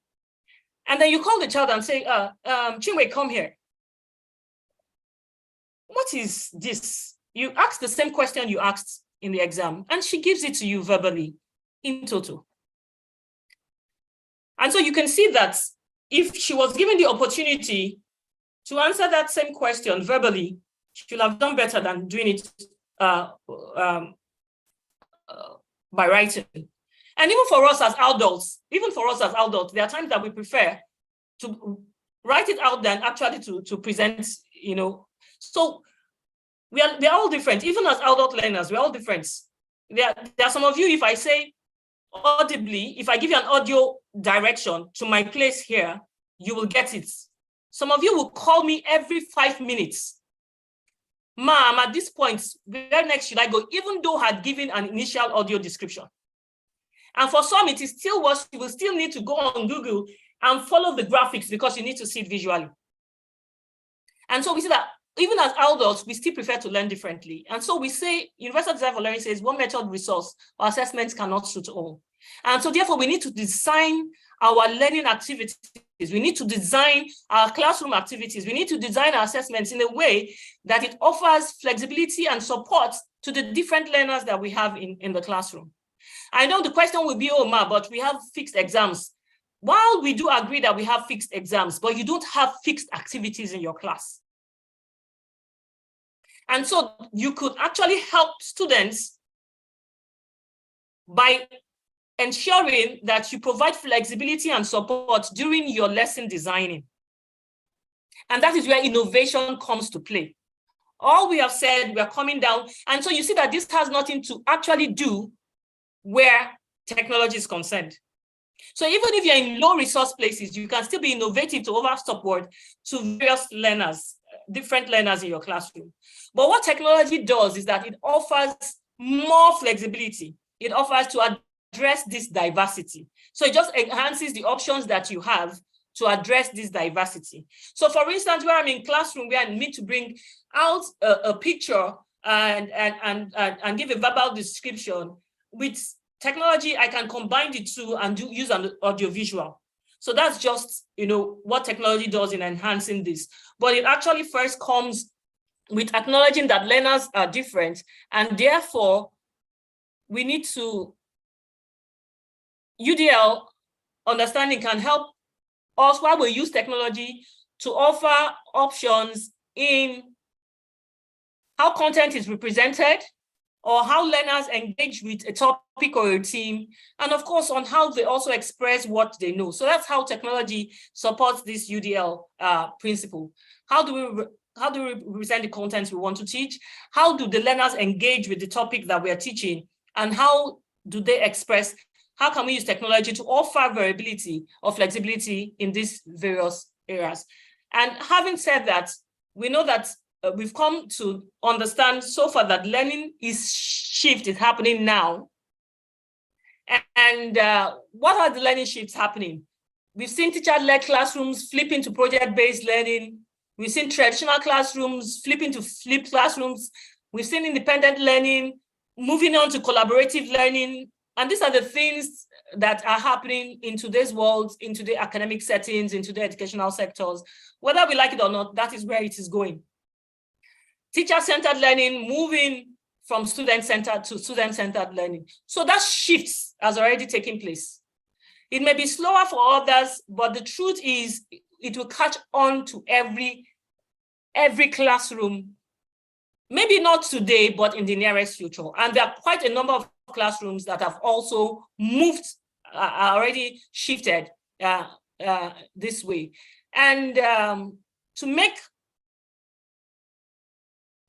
And then you call the child and say, Chinwe, come here. What is this? You ask the same question you asked in the exam, and she gives it to you verbally in total. And so you can see that if she was given the opportunity to answer that same question verbally, she will have done better than doing it by writing. And even for us as adults, there are times that we prefer to write it out than actually to present, So they're all different. Even as adult learners, we're all different. There are some of you, if I say, audibly, if I give you an audio direction to my place here, you will get it. Some of you will call me every 5 minutes. Ma'am, at this point, where next should I go? Even though I had given an initial audio description. And for some, it is still worse. You will still need to go on Google and follow the graphics because you need to see it visually. And so we see that even as adults, we still prefer to learn differently. And so we say, Universal Design for Learning says, one method, resource, or assessments cannot suit all. And so therefore, we need to design our learning activities. We need to design our classroom activities. We need to design our assessments in a way that it offers flexibility and support to the different learners that we have in the classroom. I know the question will be, oh, Ma, but we have fixed exams. While we do agree that we have fixed exams, but you don't have fixed activities in your class. And so you could actually help students by ensuring that you provide flexibility and support during your lesson designing. And that is where innovation comes to play. All we have said, we are coming down. And so you see that this has nothing to actually do where technology is concerned. So even if you're in low resource places, you can still be innovative to offer support to various learners, different learners in your classroom. But what technology does is that it offers more flexibility. It offers to address this diversity. So it just enhances the options that you have to address this diversity. So for instance, where I'm in classroom, where I need to bring out a picture and give a verbal description, with technology, I can combine the two and use an audiovisual. So that's just, what technology does in enhancing this. But it actually first comes with acknowledging that learners are different, and therefore we need to, UDL understanding can help us while we use technology to offer options in how content is represented, or how learners engage with a topic or a theme, and of course on how they also express what they know. So that's how technology supports this UDL principle. How do we represent the content we want to teach? How do the learners engage with the topic that we are teaching? And how do they express? How can we use technology to offer variability or flexibility in these various areas? And having said that, we know that we've come to understand so far that learning shift is happening now. And what are the learning shifts happening? We've seen teacher-led classrooms flip into project-based learning. We've seen traditional classrooms flip into flipped classrooms. We've seen independent learning, moving on to collaborative learning. And these are the things that are happening in today's world, in today's academic settings, in today's educational sectors. Whether we like it or not, that is where it is going. Teacher-centered learning, moving from student-centered to student-centered learning. So that shift has already taken place. It may be slower for others, but the truth is it will catch on to every classroom, maybe not today, but in the nearest future. And there are quite a number of classrooms that have also moved, already shifted this way. And to make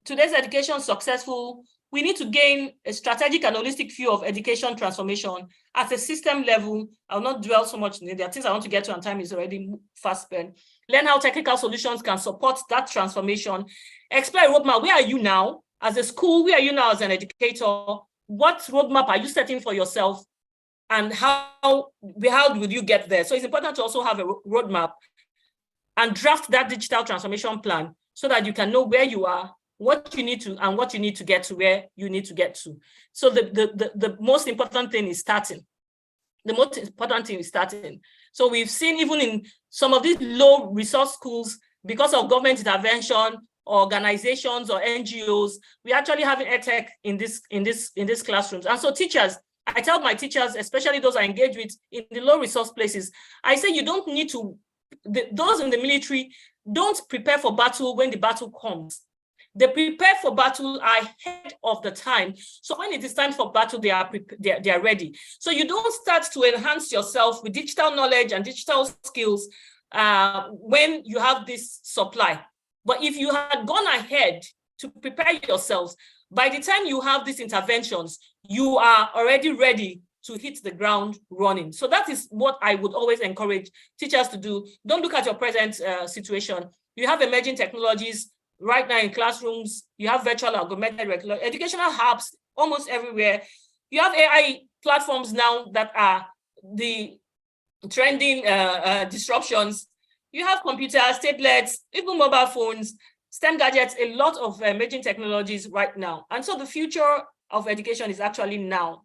today's education successful, we need to gain a strategic and holistic view of education transformation at a system level. I'll not dwell so much in it. There are things I want to get to, and time is already fast spent. Learn how technical solutions can support that transformation. Explore a roadmap. Where are you now as a school? Where are you now as an educator? What roadmap are you setting for yourself? And how will you get there? So it's important to also have a roadmap and draft that digital transformation plan so that you can know where you are, what you need to, and what you need to get to where you need to get to. So the most important thing is starting. The most important thing is starting. So we've seen even in some of these low resource schools, because of government intervention, organizations or NGOs, we actually have EdTech in these classrooms. And so teachers, I tell my teachers, especially those I engage with in the low resource places, I say you don't need to, those in the military don't prepare for battle when the battle comes. They prepare for battle ahead of the time. So when it is time for battle, they are ready. So you don't start to enhance yourself with digital knowledge and digital skills when you have this supply. But if you had gone ahead to prepare yourselves, by the time you have these interventions, you are already ready to hit the ground running. So that is what I would always encourage teachers to do. Don't look at your present situation. You have emerging technologies right now in classrooms. You have virtual augmented reality, educational hubs almost everywhere. You have AI platforms now that are the trending disruptions. You have computers, tablets, even mobile phones, STEM gadgets, a lot of emerging technologies right now. And so the future of education is actually now.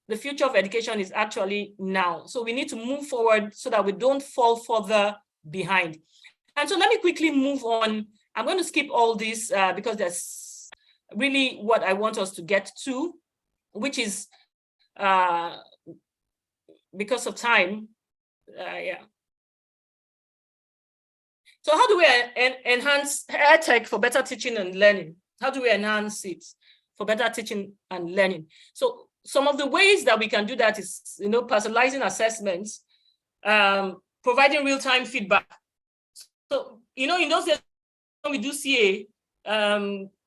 The future of education is actually now. So we need to move forward so that we don't fall further behind. And so let me quickly move on. I'm going to skip all this because that's really what I want us to get to, which is because of time. Yeah. So how do we enhance EdTech for better teaching and learning? How do we enhance it for better teaching and learning? So some of the ways that we can do that is, personalizing assessments, providing real-time feedback. So, in those days when we do CA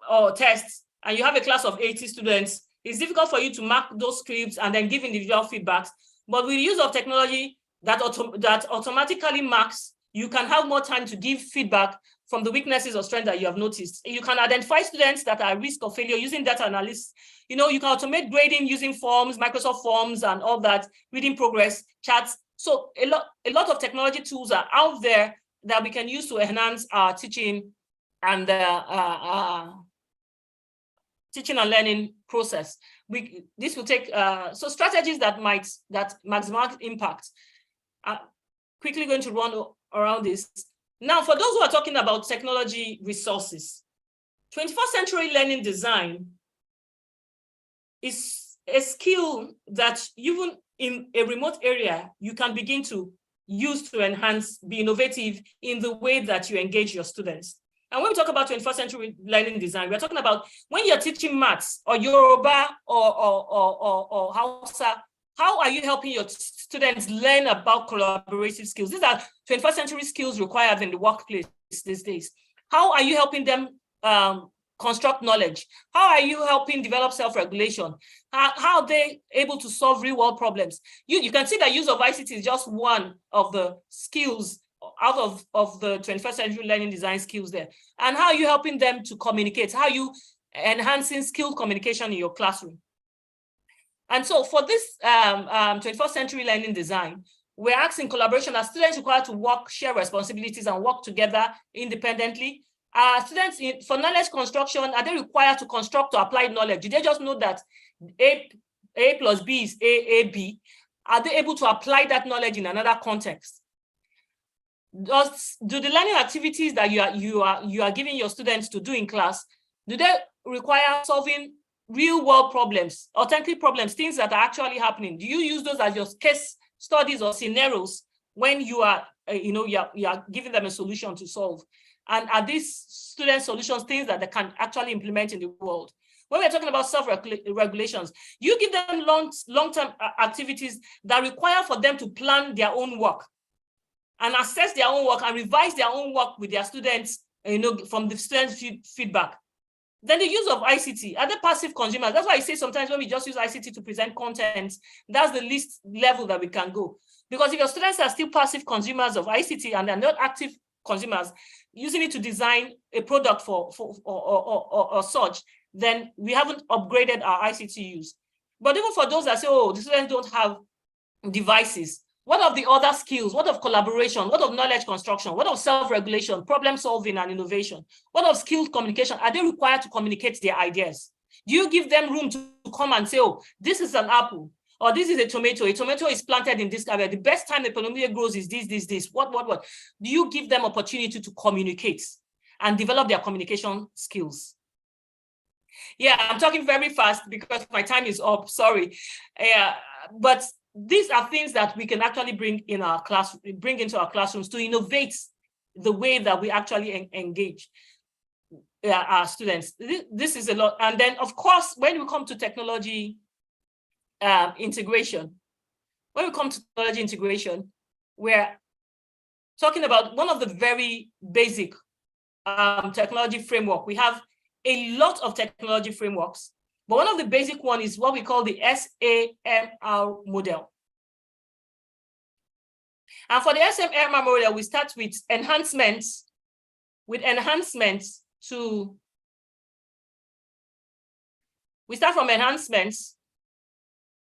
or tests, and you have a class of 80 students, it's difficult for you to mark those scripts and then give individual feedbacks. But with the use of technology that automatically marks, you can have more time to give feedback from the weaknesses or strengths that you have noticed. You can identify students that are at risk of failure using data analysis. You can automate grading using forms, Microsoft Forms and all that, reading progress, charts. So a lot of technology tools are out there that we can use to enhance our teaching and learning process. This will take, so strategies that maximize impact. Quickly going to run around this. Now, for those who are talking about technology resources, 21st century learning design is a skill that even in a remote area, you can begin to use to enhance, be innovative in the way that you engage your students. And when we talk about 21st century learning design, we're talking about when you're teaching maths or Yoruba or Hausa, how are you helping your students learn about collaborative skills? These are 21st century skills required in the workplace these days. How are you helping them construct knowledge? How are you helping develop self-regulation? How are they able to solve real-world problems? You can see that use of ICT is just one of the skills out of the 21st century learning design skills there. And how are you helping them to communicate? How are you enhancing skilled communication in your classroom? And so for this 21st century learning design, we're asking collaboration. Are students required to share responsibilities and work together independently? Are students for knowledge construction, are they required to construct or apply knowledge? Do they just know that A plus B is A, Are they able to apply that knowledge in another context? Do the learning activities that you are giving your students to do in class, do they require solving real world problems, authentic problems, things that are actually happening? Do you use those as your case studies or scenarios when you are giving them a solution to solve? And are these student solutions things that they can actually implement in the world? When we're talking about self-regulations, you give them long-term activities that require for them to plan their own work and assess their own work and revise their own work with their students, from the students' feedback. Then the use of ICT, are they passive consumers? That's why I say sometimes when we just use ICT to present content, that's the least level that we can go. Because if your students are still passive consumers of ICT and they're not active consumers, using it to design a product or such, then we haven't upgraded our ICT use. But even for those that say, oh, the students don't have devices, what of the other skills? What of collaboration? What of knowledge construction? What of self-regulation, problem solving and innovation? What of skilled communication? Are they required to communicate their ideas? Do you give them room to come and say, oh, this is an apple, or this is a tomato. A tomato is planted in this area. The best time a tomato grows is this. What? Do you give them opportunity to communicate and develop their communication skills? Yeah, I'm talking very fast because my time is up, sorry. But these are things that we can actually bring into our classrooms to innovate the way that we actually engage our students. This is a lot. And then, of course, when we come to technology integration, we're talking about one of the very basic technology framework. We have a lot of technology frameworks, But one of the basic one is what we call the SAMR model. And for the SAMR model, we start with enhancements, we start from enhancements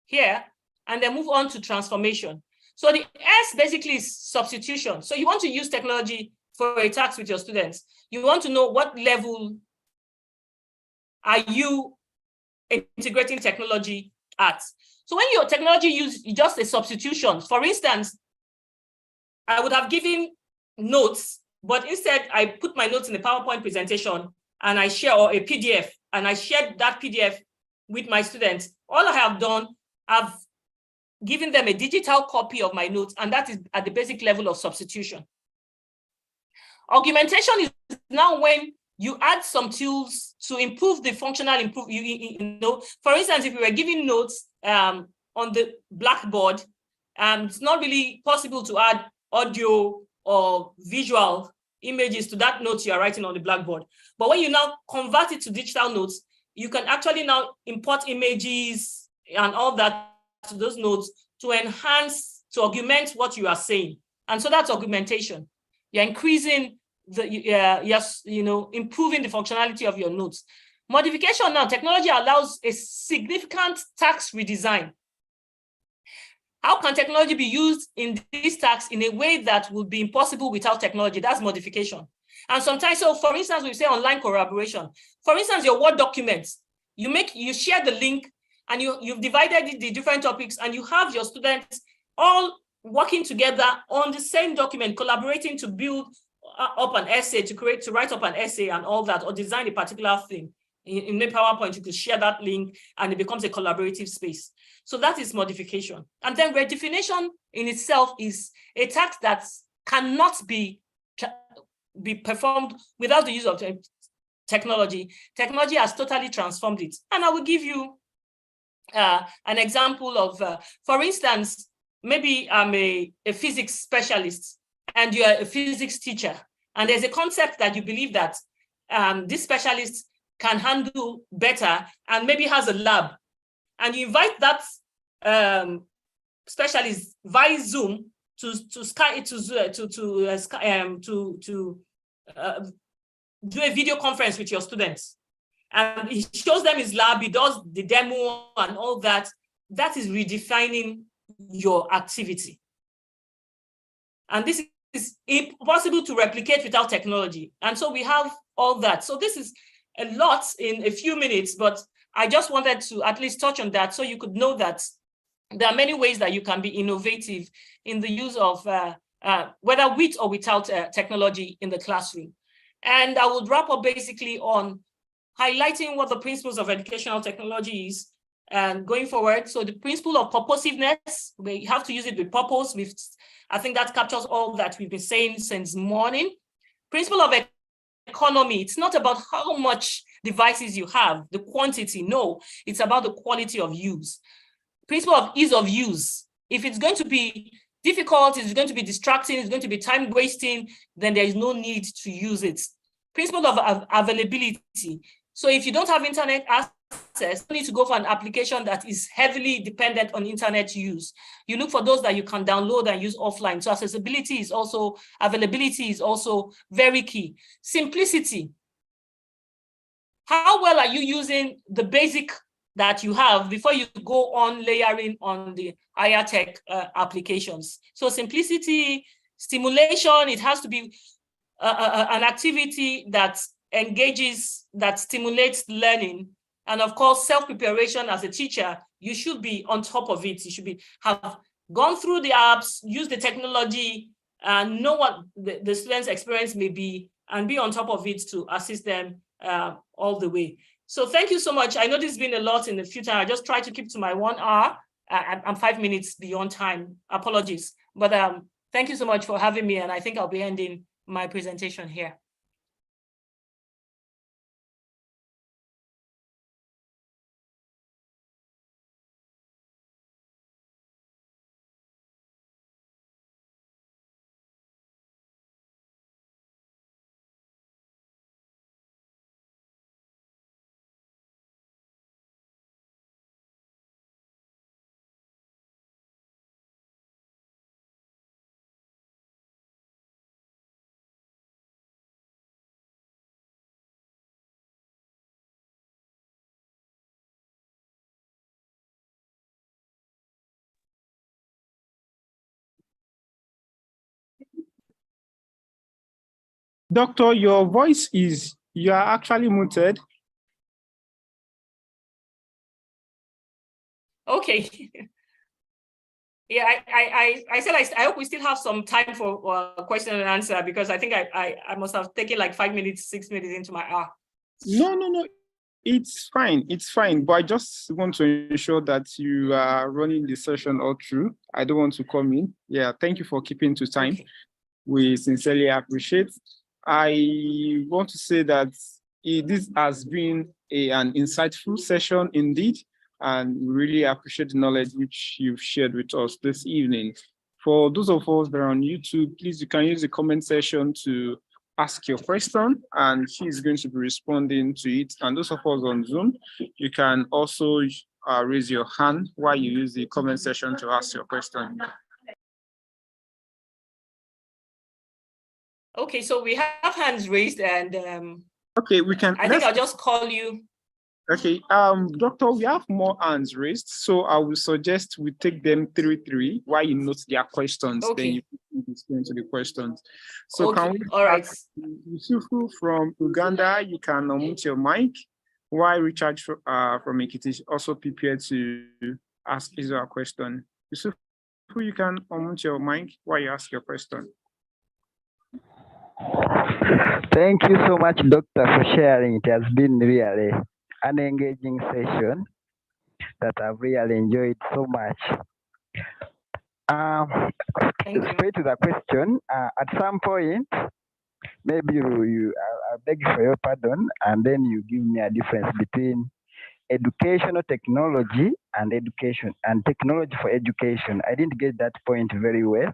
here, and then move on to transformation. So the S basically is substitution. So you want to use technology for a task with your students. You want to know what level are you integrating technology at. So when your technology use just a substitution, for instance, I would have given notes, but instead I put my notes in a PowerPoint presentation and I share, or a PDF, and I shared that PDF with my students. All I have done, I've given them a digital copy of my notes, and that is at the basic level of substitution. Augmentation is now when you add some tools to improve the functional for instance, if you were giving notes on the blackboard, it's not really possible to add audio or visual images to that note you are writing on the blackboard. But when you now convert it to digital notes, you can actually now import images and all that to those notes to enhance, to augment what you are saying. And so that's augmentation. You're increasing improving the functionality of your notes. Modification now, technology allows a significant task redesign. How can technology be used in these tasks in a way that would be impossible without technology? That's modification. And sometimes, so for instance, we say online collaboration. For instance, your Word documents, you share the link and you've divided the different topics, and you have your students all working together on the same document, collaborating to build up an essay, to write up an essay and all that, or design a particular thing. In the PowerPoint, you could share that link and it becomes a collaborative space. So that is modification. And then redefinition in itself is a task that cannot be performed without the use of technology. Technology has totally transformed it. And I will give you an example of, for instance, maybe I'm a physics specialist and you're a physics teacher, and there's a concept that you believe that this specialist can handle better and maybe has a lab, and you invite that specialist via Zoom to do a video conference with your students, and he shows them his lab, he does the demo and all that. That is redefining your activity, and this is impossible to replicate without technology. And so we have all that. So this is a lot in a few minutes, but I just wanted to at least touch on that so you could know that there are many ways that you can be innovative in the use of whether with or without technology in the classroom. And I would wrap up basically on highlighting what the principles of educational technology is and going forward. So the principle of purposiveness, we have to use it with purpose. I think that captures all that we've been saying since morning. Principle of economy, it's not about how much devices you have, the quantity, no, it's about the quality of use. Principle of ease of use. If it's going to be difficult, it's going to be distracting, it's going to be time wasting, then there is no need to use it. Principle of availability. So if you don't have internet access, you need to go for an application that is heavily dependent on internet use. You look for those that you can download and use offline. So accessibility is also, availability is also very key. Simplicity. How well are you using the basic that you have before you go on layering on the higher tech applications? So simplicity, stimulation, it has to be an activity that engages, that stimulates learning. And of course, self-preparation as a teacher, you should be on top of it. You should have gone through the apps, use the technology, and know what the students' experience may be, and be on top of it to assist them all the way. So thank you so much. I know this has been a lot in the future. I just try to keep to my 1 hour. I'm 5 minutes beyond time. Apologies. But thank you so much for having me. And I think I'll be ending my presentation here. Doctor, your voice is, you are actually muted. Okay. Yeah, I said I hope we still have some time for question and answer, because I think I must have taken like 5 minutes, 6 minutes into my hour. No. It's fine. It's fine. But I just want to ensure that you are running the session all through. I don't want to come in. Yeah, thank you for keeping to time. Okay. We sincerely appreciate. I want to say that this has been an insightful session indeed, and we really appreciate the knowledge which you've shared with us this evening. For those of us that are on YouTube, please, you can use the comment section to ask your question, and she's going to be responding to it. And those of us on Zoom, you can also raise your hand while you use the comment section to ask your question. Okay, so we have hands raised, and okay, we can. I think I'll just call you. Okay, Doctor, we have more hands raised, so I will suggest we take them 3-3 while you note their questions. Okay. Then you explain to the questions. So okay. Can we? All right. Yusufu from Uganda, you can unmute your mic. While Richard from Ekiti is also prepared to ask his or her question. Yusufu, you can unmute your mic while you ask your question. Thank you so much, Doctor, for sharing. It has been really an engaging session that I've really enjoyed so much. Straight to the question, at some point, maybe I beg for your pardon, and then you give me a difference between educational technology and education and technology for education. I didn't get that point very well.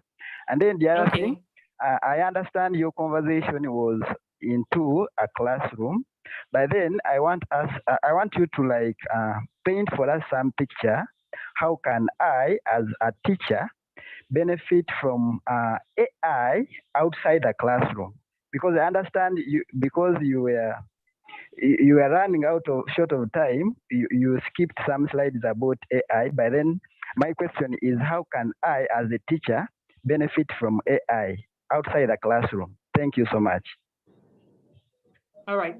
And then the other thing, I understand your conversation was into a classroom, but then I want you to paint for us some picture. How can I, as a teacher, benefit from AI outside the classroom? Because I understand because you were running short of time, you skipped some slides about AI, but then my question is, how can I, as a teacher, benefit from AI outside the classroom? Thank you so much. All right.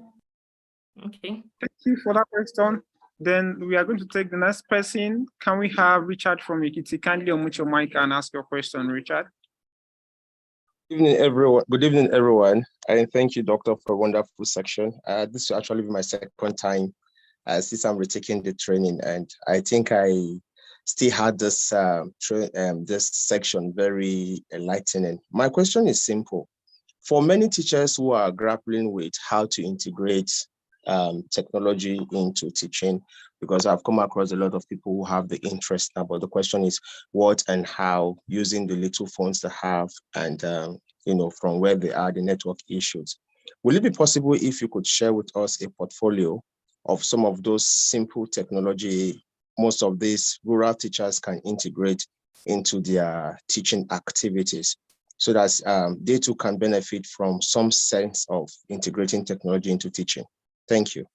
Okay. Thank you for that question. Then we are going to take the next person. Can we have Richard from Ekiti? Kindly unmute your mic and ask your question, Richard. Good evening, everyone. Good evening, everyone. And thank you, Doctor, for a wonderful section. This will actually be my second time since I'm retaking the training, and I think I still had this this section very enlightening. My question is simple. For many teachers who are grappling with how to integrate technology into teaching, because I've come across a lot of people who have the interest now, but the question is what and how, using the little phones they have and from where they are, the network issues. Will it be possible if you could share with us a portfolio of some of those simple technology most of these rural teachers can integrate into their teaching activities, so that they too can benefit from some sense of integrating technology into teaching? Thank you.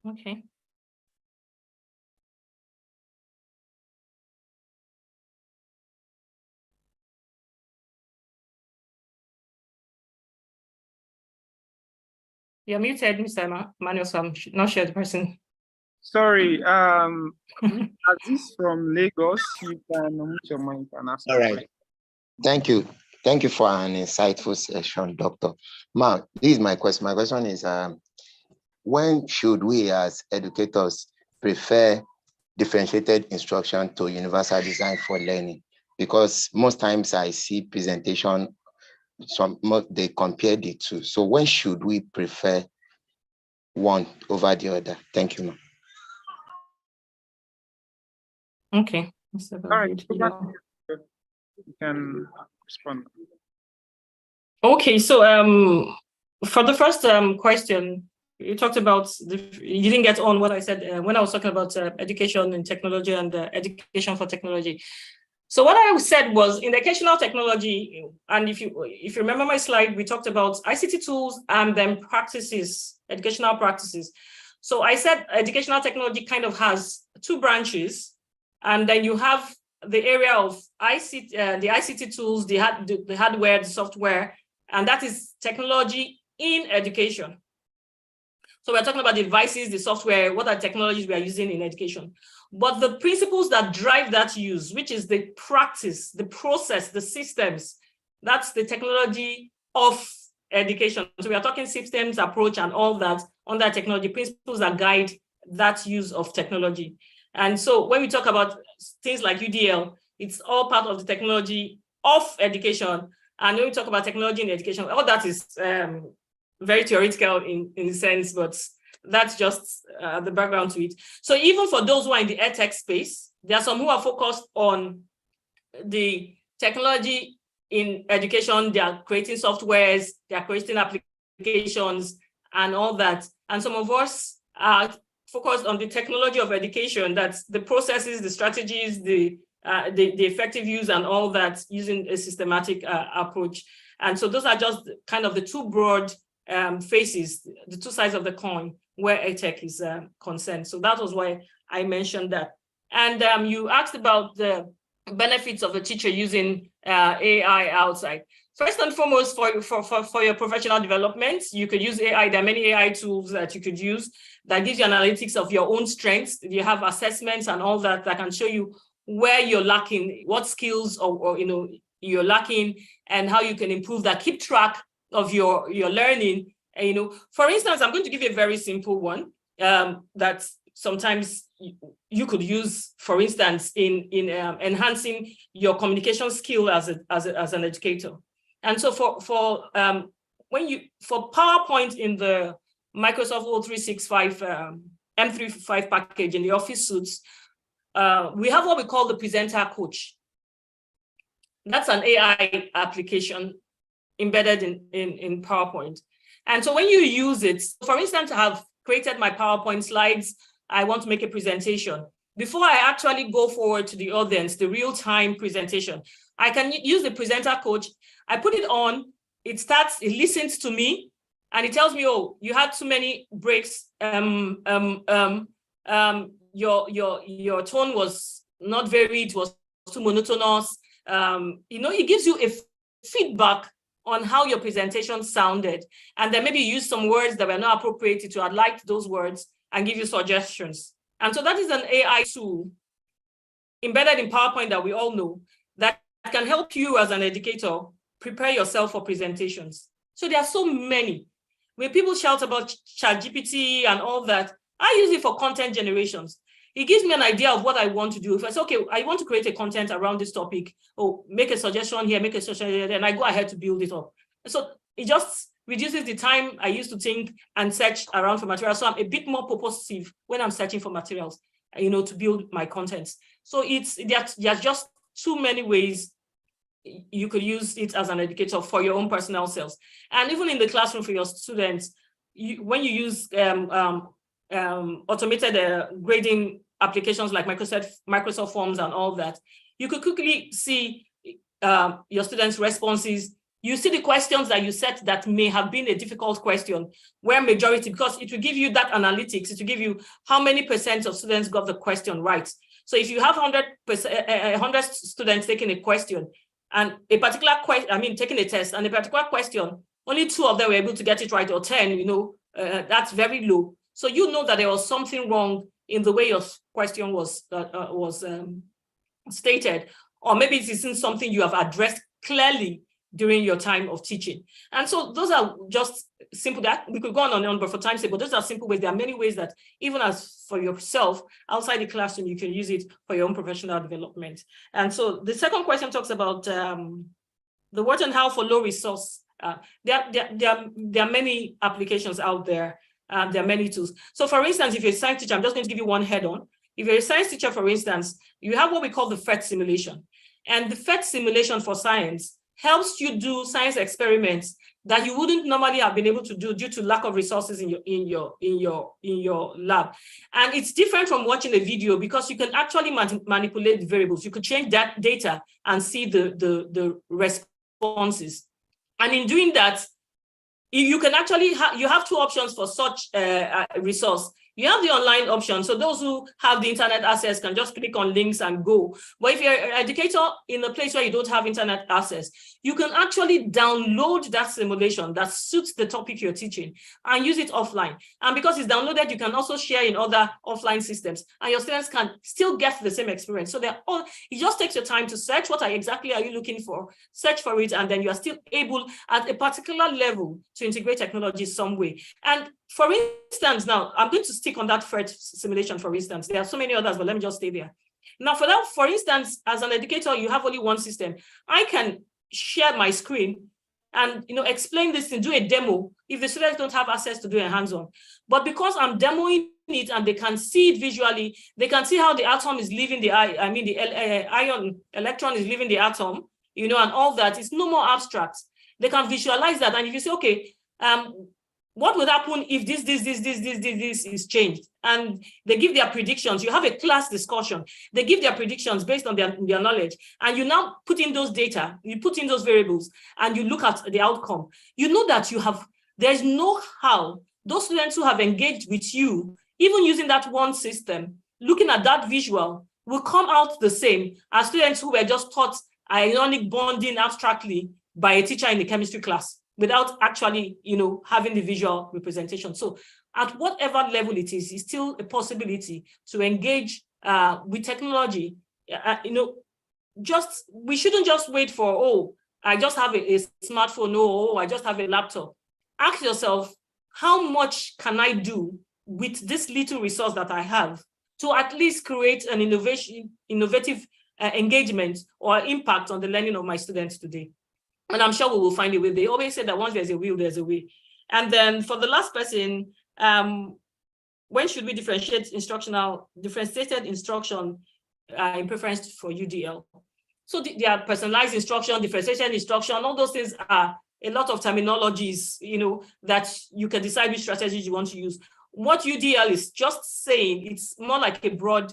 Okay. You're muted, Mr. Manuel, so I'm not sure the person. Sorry, Aziz from Lagos, you can unmute your mic and ask. All right. Thank you. Thank you for an insightful session, Doctor. Ma, this is my question. My question is, when should we as educators prefer differentiated instruction to universal design for learning? Because most times I see presentation, they compare the two. So when should we prefer one over the other? Thank you, ma'am. Okay. All right. You can respond. Okay, so for the first question, you talked about, you didn't get on what I said when I was talking about education and technology and education for technology. So what I said was in educational technology, and if you remember my slide, we talked about ICT tools and then practices, educational practices. So I said educational technology kind of has two branches, and then you have the area of ICT, the ICT tools, the hardware, the software, and that is technology in education. So we're talking about the devices, the software, what are technologies we are using in education. But the principles that drive that use, which is the practice, the process, the systems, that's the technology of education. So we are talking systems, approach, and all that under technology, principles that guide that use of technology. And so when we talk about things like UDL, it's all part of the technology of education. And when we talk about technology in education, all that is very theoretical in a sense, but that's just the background to it. So even for those who are in the EdTech space, there are some who are focused on the technology in education. They are creating softwares, they are creating applications and all that. And some of us are focused on the technology of education, that's the processes, the strategies, the effective use and all that using a systematic approach. And so those are just kind of the two broad faces, the two sides of the coin where EdTech is concerned. So that was why I mentioned that. And you asked about the benefits of a teacher using AI outside. First and foremost, for your professional development, you could use AI. There are many AI tools that you could use that gives you analytics of your own strengths. You have assessments and all that that can show you where you're lacking, what skills or you're lacking, and how you can improve that. Keep track of your learning. And, for instance, I'm going to give you a very simple one that sometimes you could use, for instance, in enhancing your communication skill as an educator. And so for PowerPoint in the Microsoft 0365 M365 package in the Office suites, we have what we call the presenter coach. That's an AI application embedded in PowerPoint. And so when you use it, for instance, I have created my PowerPoint slides. I want to make a presentation. Before I actually go forward to the audience, the real-time presentation, I can use the presenter coach. I put it on, it listens to me, and it tells me, oh, you had too many breaks. Your tone was not varied, it was too monotonous. It gives you a feedback on how your presentation sounded. And then maybe use some words that were not appropriate to have liked those words and give you suggestions. And so that is an AI tool embedded in PowerPoint that we all know that can help you as an educator prepare yourself for presentations. So there are so many. When people shout about ChatGPT and all that, I use it for content generations. It gives me an idea of what I want to do. If I say, okay, I want to create a content around this topic, or make a suggestion here, make a suggestion here, then I go ahead to build it up. So it just reduces the time I used to think and search around for materials. So I'm a bit more purposive when I'm searching for materials, to build my contents. So there's just too many ways you could use it as an educator for your own personal selves. And even in the classroom for your students, when you use automated grading applications like Microsoft Forms and all that, you could quickly see your students' responses. You see the questions that you set that may have been a difficult question, where majority, because it will give you that analytics, it will give you how many % of students got the question right. So if you have 100 students taking a question, and a particular question, taking a test, and a particular question, only 2 of them were able to get it right, or 10, that's very low. So you know that there was something wrong in the way your question was stated, or maybe it isn't something you have addressed clearly during your time of teaching. And so those are just simple, that we could go on and on, but for time's sake, but those are simple ways. There are many ways that even as for yourself, outside the classroom, you can use it for your own professional development. And so the second question talks about the what and how for low resource. There are many applications out there. There are many tools. So for instance, if you're a science teacher, I'm just going to give you one head on. If you're a science teacher, for instance, you have what we call the PhET simulation. And the PhET simulation for science helps you do science experiments that you wouldn't normally have been able to do due to lack of resources in your lab. And it's different from watching a video because you can actually manipulate the variables. You could change that data and see the responses. And in doing that, you can actually you have 2 options for such resource. You have the online option. So those who have the internet access can just click on links and go. But if you're an educator in a place where you don't have internet access, you can actually download that simulation that suits the topic you're teaching and use it offline. And because it's downloaded, you can also share in other offline systems, and your students can still get the same experience. So they're all, it just takes your time to search what exactly are you looking for, search for it, and then you are still able at a particular level to integrate technology some way. And for instance, now I'm going to stick on that FRET simulation, for instance. There are so many others, but let me just stay there. Now for that, for instance, as an educator, you have only one system. I can share my screen and explain this and do a demo if the students don't have access to do a hands-on. But because I'm demoing it and they can see it visually, they can see how the atom is leaving the ion electron is leaving the atom, and all that. It's no more abstract. They can visualize that. And if you say, okay, what would happen if this is changed? And they give their predictions. You have a class discussion. They give their predictions based on their knowledge. And you now put in those data, you put in those variables, and you look at the outcome. You know that there's no how those students who have engaged with you, even using that one system, looking at that visual, will come out the same as students who were just taught ionic bonding abstractly by a teacher in the chemistry class, without actually, having the visual representation. So at whatever level it is, it's still a possibility to engage with technology. We shouldn't just wait for, I just have a smartphone, I just have a laptop. Ask yourself, how much can I do with this little resource that I have to at least create an innovative engagement or impact on the learning of my students today? And I'm sure we will find a way. They always say that once there's a will, there's a way. And then for the last person, when should we differentiated instruction in preference for UDL? So there are personalized instruction, differentiated instruction, all those things are a lot of terminologies, that you can decide which strategies you want to use. What UDL is just saying, it's more like a broad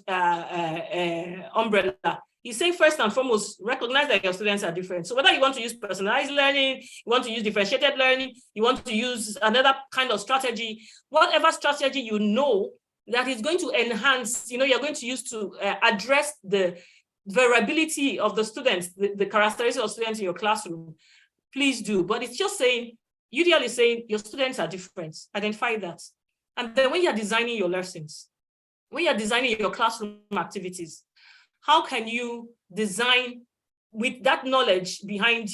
umbrella. You say first and foremost, recognize that your students are different. So whether you want to use personalized learning, you want to use differentiated learning, you want to use another kind of strategy, whatever strategy that is going to enhance, you're going to use to address the variability of the students, the characteristics of students in your classroom, please do. But it's just saying, UDL is saying your students are different. Identify that. And then when you're designing your lessons, when you're designing your classroom activities, how can you design with that knowledge behind,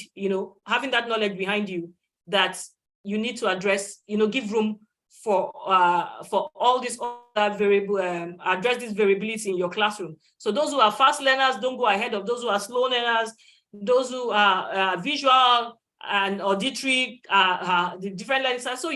having that knowledge behind you that you need to address, give room for all this other variable, address this variability in your classroom. So those who are fast learners don't go ahead of those who are slow learners, those who are visual and auditory, the different learning styles. So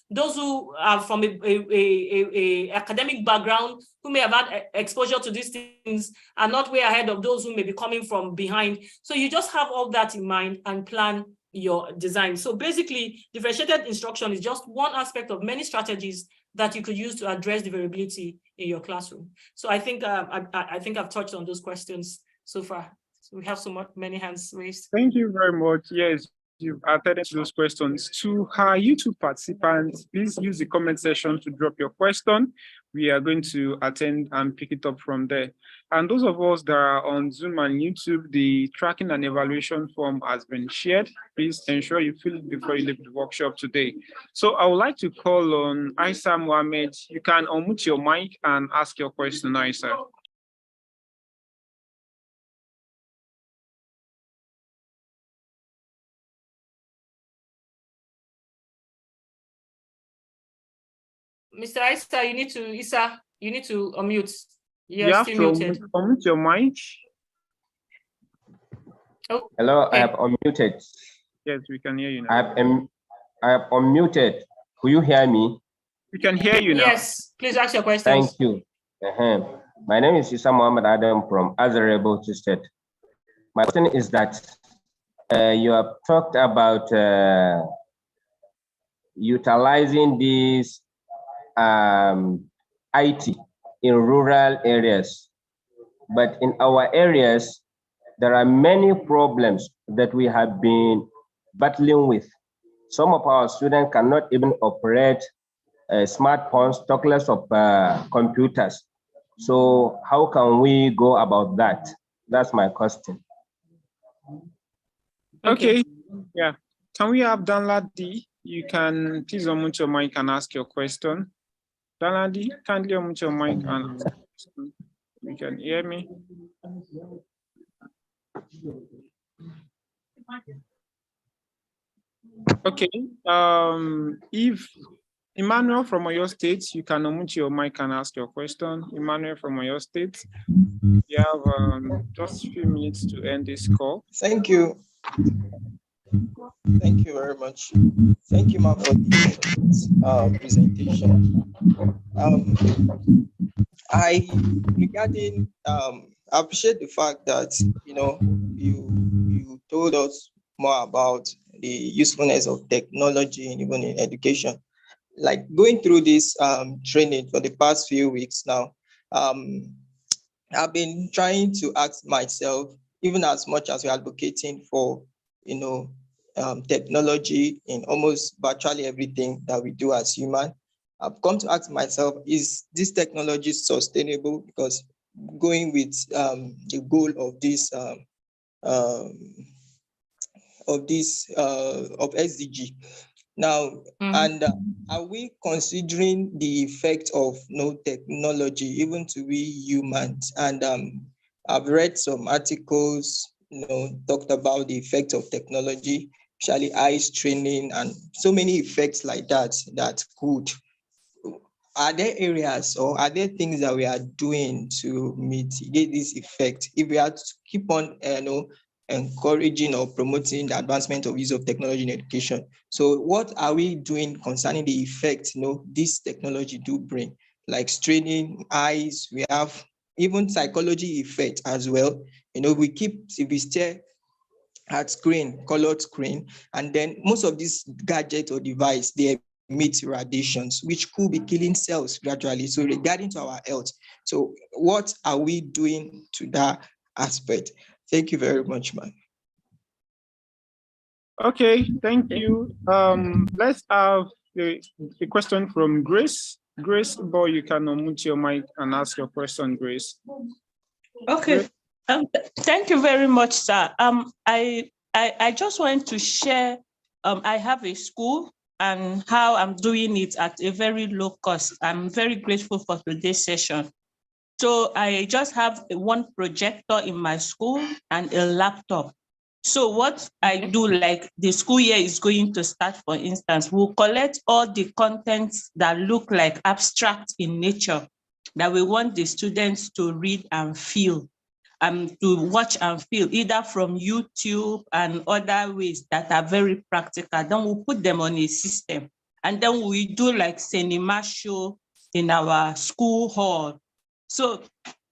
those who are from a academic background, who may have had exposure to these things, are not way ahead of those who may be coming from behind. So you just have all that in mind and plan your design. So basically, differentiated instruction is just one aspect of many strategies that you could use to address the variability in your classroom. So I think I've touched on those questions so far. So we have many hands raised. Thank you very much. Yes, you've attended to those questions. To our YouTube participants, please use the comment section to drop your question. We are going to attend and pick it up from there. And those of us that are on Zoom and YouTube, the tracking and evaluation form has been shared. Please ensure you fill it before you leave the workshop today. So I would like to call on Aisa Mohammed. You can unmute your mic and ask your question, Aisa. Mr. Isa, you need to unmute. You have to unmute your mic. Oh, hello, okay. I have unmuted. Yes, we can hear you now. I have unmuted. Will you hear me? We can hear you now. Yes, please ask your questions. Thank you. My name is Isa Muhammad Adam from Azarebo State. My question is that you have talked about utilizing this IT in rural areas, but in our areas, there are many problems that we have been battling with. Some of our students cannot even operate smartphones, talk less of computers. So how can we go about that? That's my question. Okay. Yeah. Can we have Danladi? You can please unmute your mic and ask your question. Danladi, kindly unmute your mic and ask your question. You can hear me. Okay. If Emmanuel from Oyo State, you can unmute your mic and ask your question. Emmanuel from Oyo State, you have just a few minutes to end this call. Thank you. Thank you very much. Thank you, ma'am, for this presentation. I appreciate the fact that you told us more about the usefulness of technology and even in education. Like going through this training for the past few weeks now, I've been trying to ask myself, even as much as we're advocating for technology in almost virtually everything that we do as human, I've come to ask myself, is this technology sustainable? Because going with the goal of this of SDG now, and are we considering the effect of technology even to we humans? And I've read some articles talked about the effect of technology, especially eyes training and so many effects like that could. Are there areas or are there things that we are doing to mitigate this effect if we are to keep on encouraging or promoting the advancement of use of technology in education? So what are we doing concerning the effect this technology do bring, like straining eyes? We have even psychology effect as well. If we stare at screen, colored screen, and then most of these gadgets or device, they emit radiations, which could be killing cells gradually. So regarding to our health, so what are we doing to that aspect? Thank you very much, man. Okay, thank you. Let's have a question from Grace. Grace, boy, you can unmute your mic and ask your question, Grace. Okay. Thank you very much, sir. I just want to share. I have a school and how I'm doing it at a very low cost. I'm very grateful for today's session. So I just have one projector in my school and a laptop. So what I do, like the school year is going to start, for instance, we'll collect all the contents that look like abstract in nature that we want the students to read and feel, to watch and feel, either from YouTube and other ways that are very practical. Then we'll put them on a system. And then we do like cinema show in our school hall. So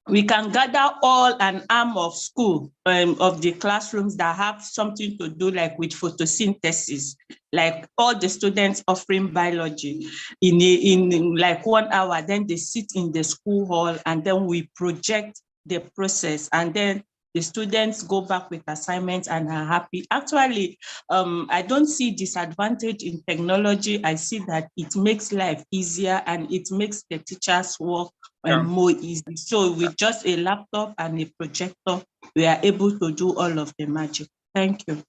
we can gather all an arm of school, of the classrooms that have something to do like with photosynthesis, like all the students offering biology in like 1 hour, then they sit in the school hall and then we project the process, and then the students go back with assignments and are happy. Actually, I don't see disadvantage in technology. I see that it makes life easier and it makes the teachers' work more easy. So with just a laptop and a projector, we are able to do all of the magic. Thank you.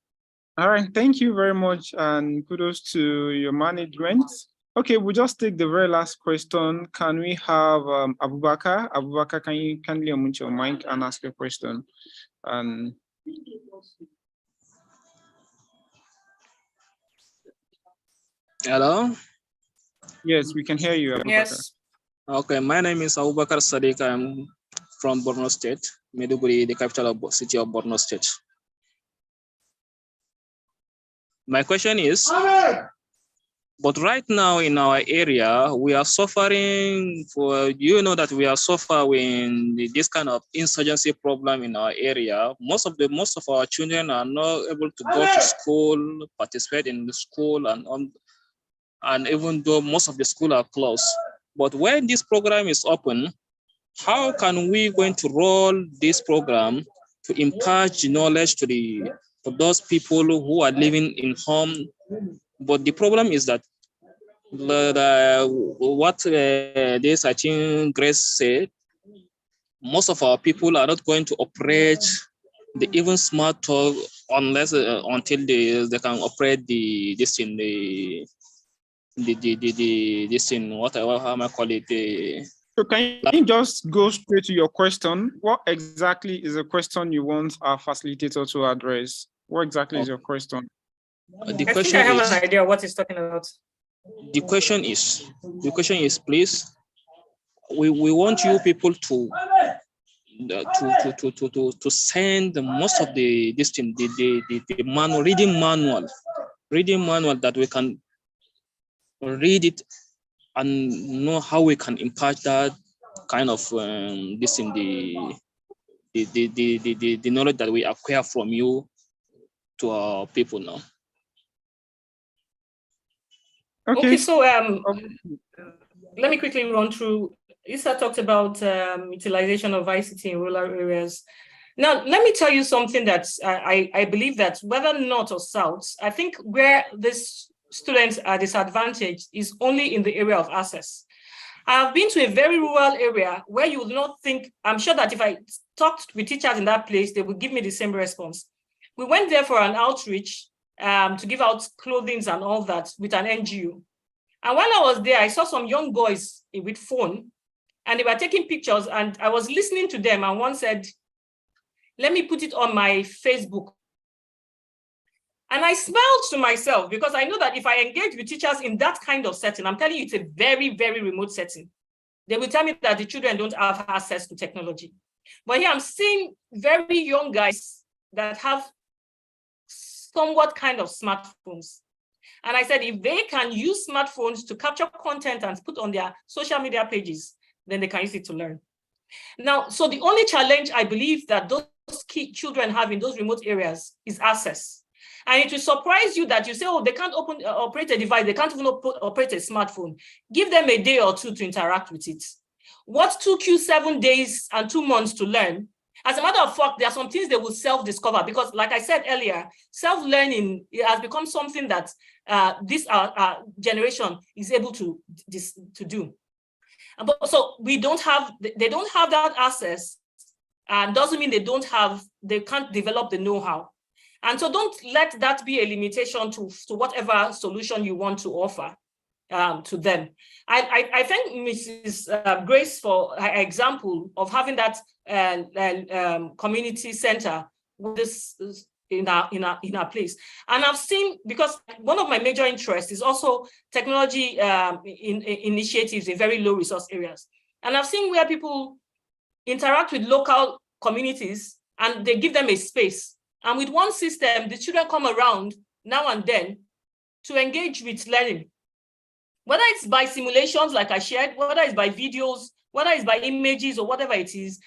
All right, thank you very much, and kudos to your management. Okay, we'll just take the very last question. Can we have Abubakar? Abubakar, can you kindly unmute your mic and ask your question? Hello? Yes, we can hear you, Abubakar. Yes. Okay, my name is Abubakar Sadiq. I'm from Borno State, Maiduguri, the capital of city of Borno State. My question is, but right now in our area, we are suffering for, that we are suffering this kind of insurgency problem in our area. Most of our children are not able to go to school, participate in the school, and even though most of the schools are closed. But when this program is open, how can we going to roll this program to impart knowledge to those people who are living in home? But the problem is that what this I think Grace said, most of our people are not going to operate the even smart tool unless until they can operate this thing, this thing, whatever, how am I call it? So can you just go straight to your question? What exactly is the question you want our facilitator to address? What exactly is your question? The I question think I have is, an idea of what he's talking about. the question is, please, we want you people to send most of the this thing, the manual, reading manual that we can read it and know how we can impart that kind of this in the knowledge that we acquire from you to our people now. Okay, so let me quickly run through. Issa talked about utilization of ICT in rural areas. Now, let me tell you something that I believe that whether north or south, I think where these students are disadvantaged is only in the area of access. I've been to a very rural area where you would not think, I'm sure that if I talked with teachers in that place, they would give me the same response. We went there for an outreach to give out clothing and all that with an NGO. And while I was there, I saw some young boys with phone and they were taking pictures and I was listening to them and one said, let me put it on my Facebook. And I smiled to myself because I know that if I engage with teachers in that kind of setting, I'm telling you, it's a very, very remote setting. They will tell me that the children don't have access to technology. But here I'm seeing very young guys that have somewhat kind of smartphones. And I said, if they can use smartphones to capture content and put on their social media pages, then they can use it to learn. Now, so the only challenge I believe that those children have in those remote areas is access. And it will surprise you that you say, oh, they can't operate a device, they can't even operate a smartphone. Give them a day or two to interact with it. What took you 7 days and 2 months to learn, as a matter of fact, there are some things they will self-discover because like I said earlier, self-learning has become something that this generation is able to do. But so they don't have that access, and doesn't mean they can't develop the know-how. And so don't let that be a limitation to whatever solution you want to offer to them. I thank Mrs. Grace for her example of having that community center with this in our place. And I've seen, because one of my major interests is also technology initiatives in very low resource areas. And I've seen where people interact with local communities and they give them a space. And with one system, the children come around now and then to engage with learning. Whether it's by simulations like I shared, whether it's by videos, whether it's by images or whatever it is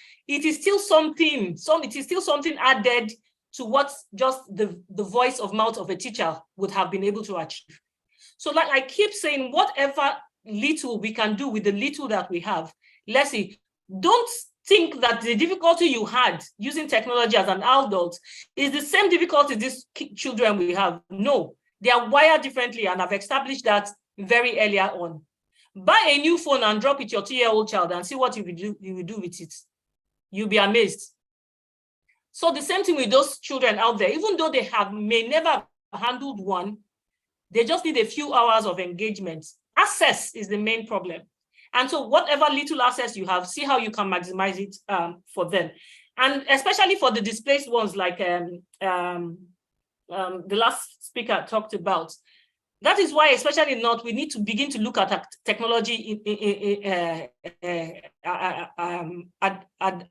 still something, it is still something added to what just the voice of mouth of a teacher would have been able to achieve. So like I keep saying, whatever little we can do with the little that we have, let's see, don't think that the difficulty you had using technology as an adult is the same difficulty these children will have. No, they are wired differently, and I've established that very earlier on. Buy a new phone and drop it your 2-year-old child and see what you will do with it. You'll be amazed. So the same thing with those children out there, even though they may never have handled one, they just need a few hours of engagement. Access is the main problem. And so whatever little access you have, see how you can maximize it for them. And especially for the displaced ones, like the last speaker talked about. That is why, especially in North, we need to begin to look at technology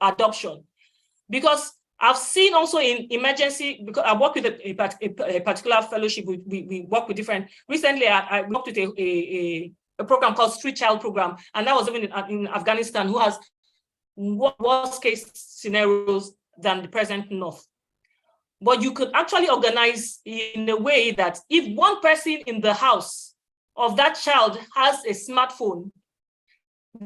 adoption. Because I've seen also in emergency, because I work with a particular fellowship, we work with different, recently I worked with a program called Street Child Program, and that was even in Afghanistan, who has worst case scenarios than the present North. But you could actually organize in a way that if one person in the house of that child has a smartphone,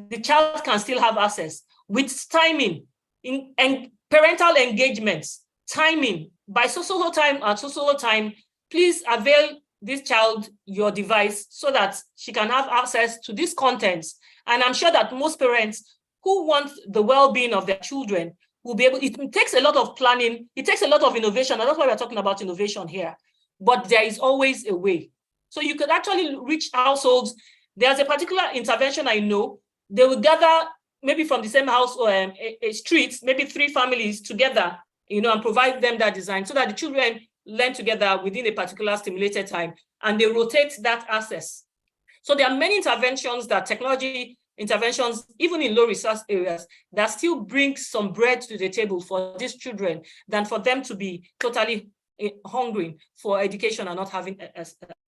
the child can still have access with timing and parental engagement, timing by so time and so time. Please avail this child your device so that she can have access to these contents. And I'm sure that most parents who want the well-being of their children will be able, it takes a lot of planning, it takes a lot of innovation, and that's why we're talking about innovation here. But there is always a way. So you could actually reach households. There's a particular intervention I know, they will gather maybe from the same house or a street, maybe 3 families together, you know, and provide them that design so that the children learn together within a particular stimulated time, and they rotate that access. So there are many interventions, that technology interventions, even in low resource areas, that still bring some bread to the table for these children than for them to be totally hungry for education and not having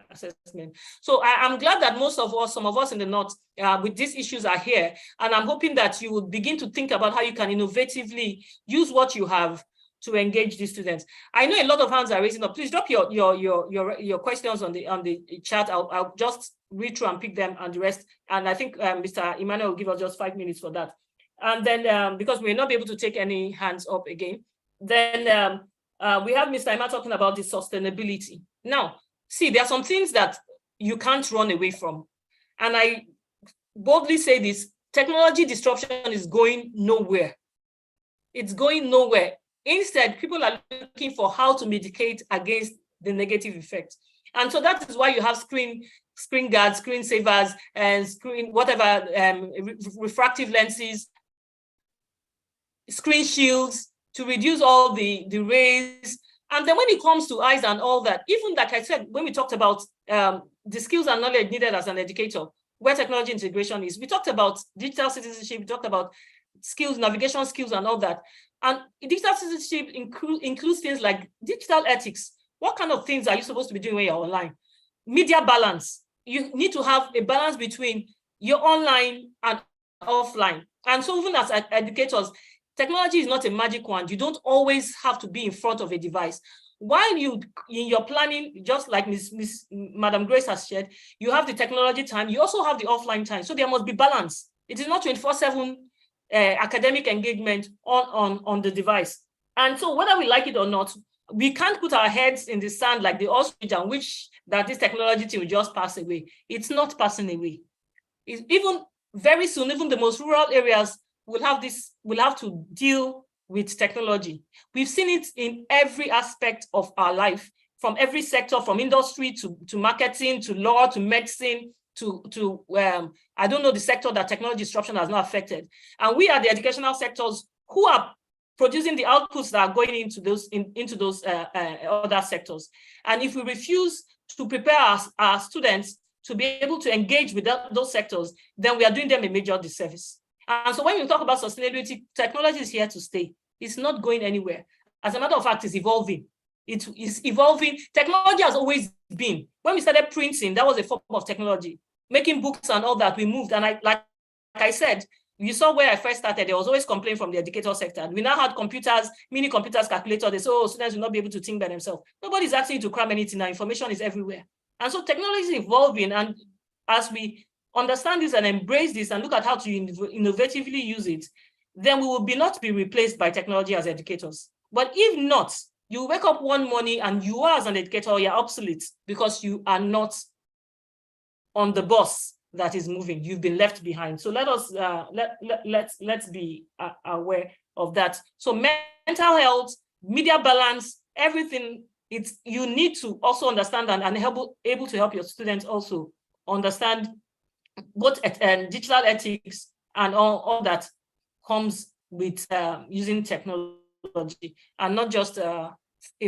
assessment. So I'm glad that most of us, some of us in the North with these issues are here. And I'm hoping that you will begin to think about how you can innovatively use what you have to engage these students. I know a lot of hands are raising up. Please drop your questions on the chat. I'll just read through and pick them and the rest. And I think Mr. Emmanuel will give us just 5 minutes for that. And then because we may not be able to take any hands up again, then we have Mr. Emma talking about the sustainability. Now, see, there are some things that you can't run away from. And I boldly say this, technology disruption is going nowhere. It's going nowhere. Instead, people are looking for how to mitigate against the negative effects. And so that is why you have screen guards, screen savers, and refractive lenses, screen shields to reduce all the rays. And then when it comes to eyes and all that, even like I said, when we talked about the skills and knowledge needed as an educator, where technology integration is, we talked about digital citizenship, we talked about skills, navigation skills and all that. And digital citizenship includes things like digital ethics. What kind of things are you supposed to be doing when you're online? Media balance. You need to have a balance between your online and offline. And so even as educators, technology is not a magic wand. You don't always have to be in front of a device. While in your planning, just like Madam Grace has shared, you have the technology time, you also have the offline time. So there must be balance. It is not 24/7 academic engagement on the device. And so whether we like it or not, we can't put our heads in the sand like the ostrich and wish that this technology thing will just pass away. It's not passing away. Even very soon, even the most rural areas will have to deal with technology. We've seen it in every aspect of our life, from every sector, from industry to marketing, to law, to medicine, to I don't know the sector that technology disruption has not affected. And we are the educational sectors who are producing the outputs that are going into those other sectors. And if we refuse to prepare our students to be able to engage with those sectors, then we are doing them a major disservice. And so when we talk about sustainability, technology is here to stay. It's not going anywhere. As a matter of fact, it's evolving. It is evolving. Technology has always been. When we started printing, that was a form of technology. Making books and all that, we moved. And like I said, you saw where I first started, there was always complaint from the educator sector. We now had computers, mini computers, calculators. They say, oh, students will not be able to think by themselves. Nobody's asking you to cram anything now. Information is everywhere. And so technology is evolving. And as we understand this and embrace this and look at how to innovatively use it, then we will not be replaced by technology as educators. But if not, you wake up one morning and you are, as an educator, you're obsolete because you are not on the bus that is moving. You've been left behind. So let us let's be aware of that. So mental health, media balance, everything. You need to also understand and able to help your students also understand both digital ethics and all that comes with using technology, and not just a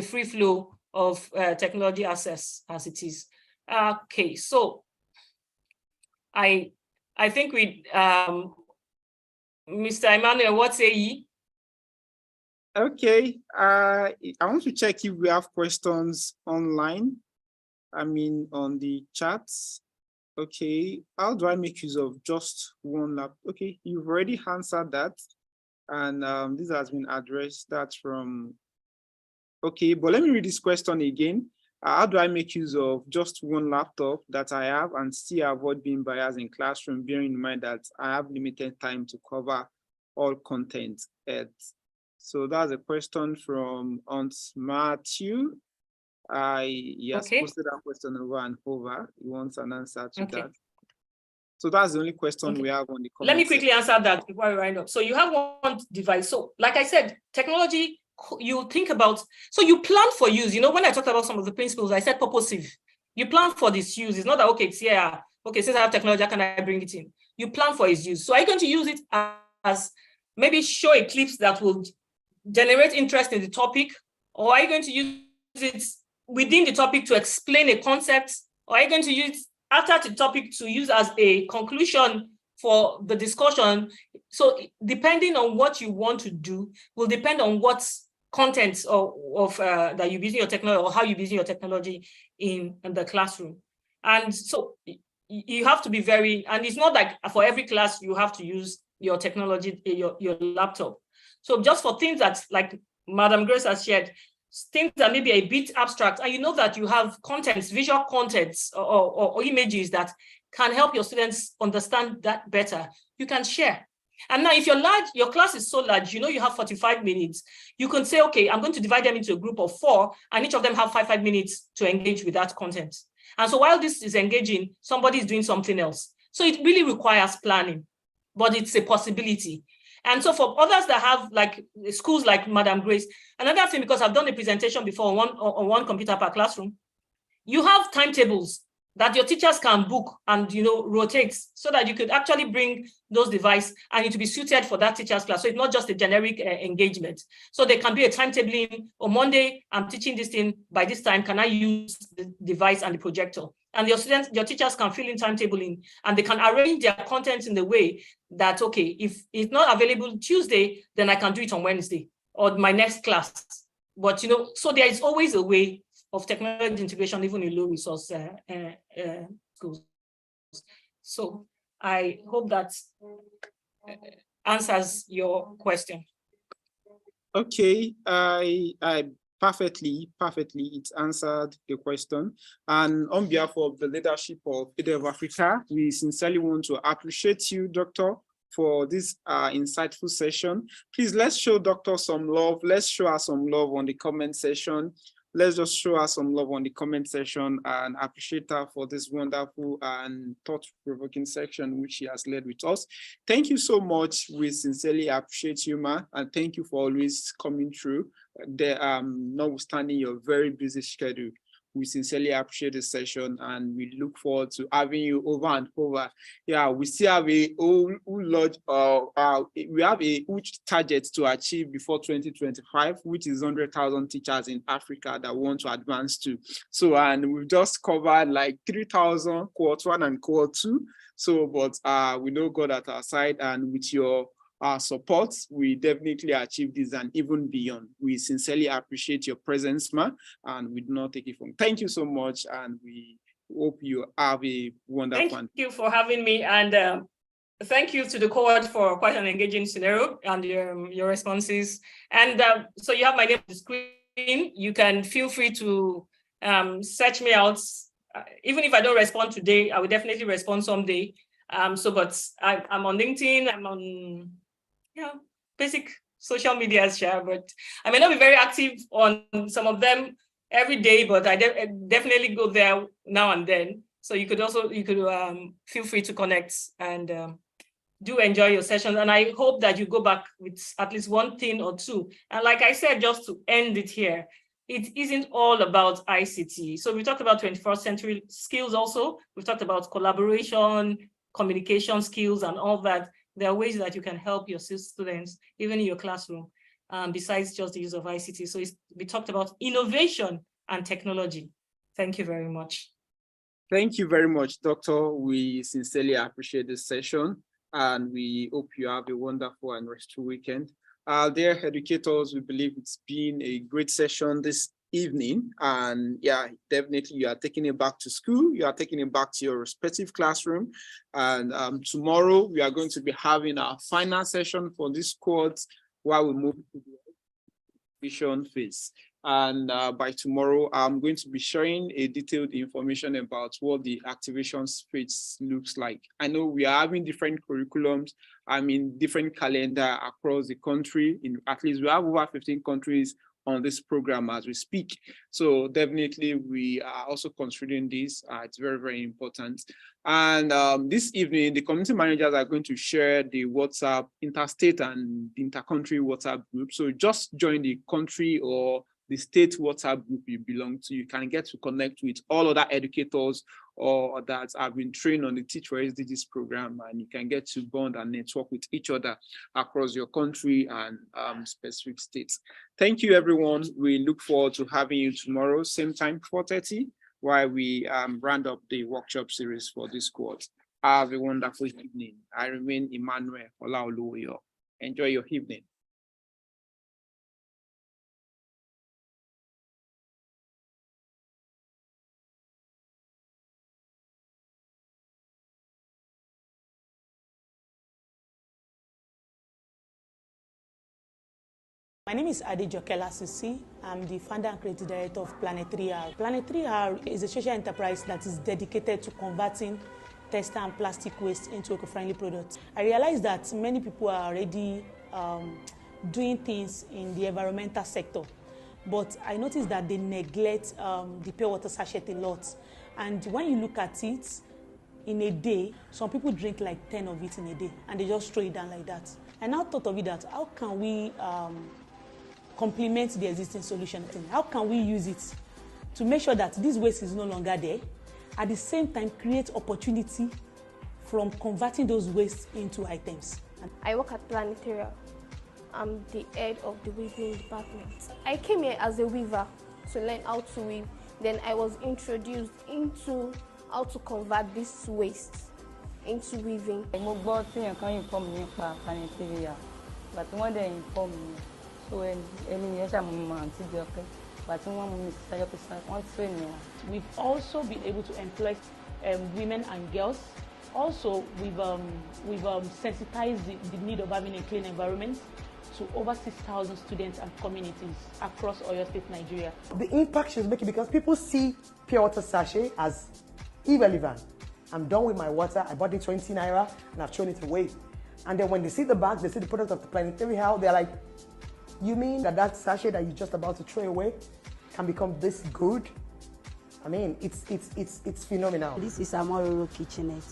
free flow of technology access as it is. Okay, so I think we, Mr. Emmanuel, what say ye? Okay, I want to check if we have questions online. I mean, on the chats. Okay, how do I make use of just one lap? Okay, you've already answered that. And this has been addressed. That's from, okay, but let me read this question again. How do I make use of just one laptop that I have and still avoid being biased in classroom, bearing in mind that I have limited time to cover all content? So that's a question from Aunt Matthew. He has Okay. posted that question over and over. He wants an answer to Okay. that. So that's the only question we have on the comment. Let me quickly answer that before I wind up. So you have one device. So like I said, technology, you think about, so you plan for use. You know, when I talked about some of the principles, I said purposive. You plan for this use. It's not that, okay, it's here. Okay, since I have technology, how can I bring it in? You plan for its use. So are you going to use it as maybe show a clips that will generate interest in the topic? Or are you going to use it within the topic to explain a concept? Or are you going to use it after the topic to use as a conclusion for the discussion? So depending on what you want to do will depend on what content of that you're using your technology or how you're using your technology in the classroom. And so you have to be very, and it's not like for every class you have to use your technology, your laptop. So just for things that, like Madam Grace has shared, things that may be a bit abstract, and you know that you have contents, visual contents or images that can help your students understand that better, you can share. And now if you're large, your class is so large, you know you have 45 minutes, you can say, okay, I'm going to divide them into a group of 4, and each of them have 5 minutes to engage with that content. And so while this is engaging, somebody is doing something else. So it really requires planning, but it's a possibility. And so for others that have like schools like Madam Grace, another thing, because I've done a presentation before on one computer per classroom, you have timetables that your teachers can book and, you know, rotate so that you could actually bring those devices and it will be suited for that teacher's class. So it's not just a generic engagement. So there can be a timetabling. On Monday, I'm teaching this thing. By this time, can I use the device and the projector? And your students, your teachers can fill in timetabling and they can arrange their content in the way that, okay, if it's not available Tuesday, then I can do it on Wednesday or my next class. But, you know, so there is always a way of technology integration, even in low resource schools. So I hope that answers your question. Okay, I perfectly, it answered the question. And on behalf of the leadership of AIIDEV Africa, we sincerely want to appreciate you, Doctor, for this insightful session. Please, let's show Doctor some love. Let's show her some love on the comment section. Let's just show her some love on the comment section and appreciate her for this wonderful and thought-provoking section which she has led with us. Thank you so much. We sincerely appreciate you, ma, and thank you for always coming through, notwithstanding your very busy schedule. We sincerely appreciate this session and we look forward to having you over and over. Yeah, we still have a huge target to achieve before 2025, which is 100,000 teachers in Africa that want to advance to. So, and we've just covered like 3,000 Cohort 1 and Cohort 2. So, but we know God at our side, and with your support, we definitely achieve this and even beyond. We sincerely appreciate your presence, ma, and we do not take it from. Thank you so much, and we hope you have a wonderful. Thank you for having me, and thank you to the cohort for quite an engaging scenario and your responses. And so you have my name on the screen. You can feel free to search me out. Even if I don't respond today, I will definitely respond someday. But I'm on LinkedIn. I'm on basic social media share, but I may not be very active on some of them every day, but I definitely go there now and then. So you could feel free to connect and do enjoy your sessions. And I hope that you go back with at least one thing or two. And like I said, just to end it here, it isn't all about ICT. So we talked about 21st century skills also. We've talked about collaboration, communication skills and all that. There are ways that you can help your students, even in your classroom, besides just the use of ICT. So we talked about innovation and technology. Thank you very much. Thank you very much, Doctor. We sincerely appreciate this session, and we hope you have a wonderful and restful weekend. Dear educators, we believe it's been a great session this evening, and yeah, definitely you are taking it back to school, you are taking it back to your respective classroom, and tomorrow we are going to be having our final session for this course while we move to the vision phase. And by tomorrow, I'm going to be sharing a detailed information about what the activation phase looks like. I know we are having different curriculums, different calendar across the country. In at least we have over 15 countries on this program as we speak. So definitely we are also considering this. It's very, very important. And this evening, the community managers are going to share the WhatsApp interstate and intercountry WhatsApp group. So just join the country or the state WhatsApp group you belong to. You can get to connect with all other educators or that have been trained on the Teach4SDGs program, and you can get to bond and network with each other across your country and specific states. Thank you, everyone. We look forward to having you tomorrow, same time, 4:30, while we round up the workshop series for this cohort. Have a wonderful evening. I remain Emmanuel Olaoluwayo. Enjoy your evening. My name is Adejokela Sisi. I'm the founder and creative director of Planet 3R. Planet 3R is a social enterprise that is dedicated to converting textile and plastic waste into eco-friendly products. I realized that many people are already doing things in the environmental sector, but I noticed that they neglect the pure water sachet a lot. And when you look at it, in a day, some people drink like 10 of it in a day, and they just throw it down like that. I now thought of it that how can we complement the existing solution? How can we use it to make sure that this waste is no longer there, at the same time create opportunity from converting those wastes into items? I work at Planet 3R. I'm the head of the weaving department. I came here as a weaver to learn how to weave. Then I was introduced into how to convert this waste into weaving. Mo gbọ́ tí nǹkan inform mi nípa Planet 3R, but wọ́n dẹ̀ inform mi. So èmi yẹn ṣàmùmọ̀ àǹtí Jọkẹ́, but wọ́n mú mi sí Sayọ́pẹ́sà, wọ́n train mi. We've also been able to employ women and girls. Also, we've sensitized the need of having a clean environment to over 6,000 students and communities across Oyo State, Nigeria. The impact she's making, because people see pure water sachet as irrelevant. I'm done with my water, I bought it 20 naira and I've thrown it away. And then when they see the bag, they see the product of the Planet 3R, they're like, you mean that sachet that you're just about to throw away can become this good? I mean, it's phenomenal. This is SAMR kitchenette.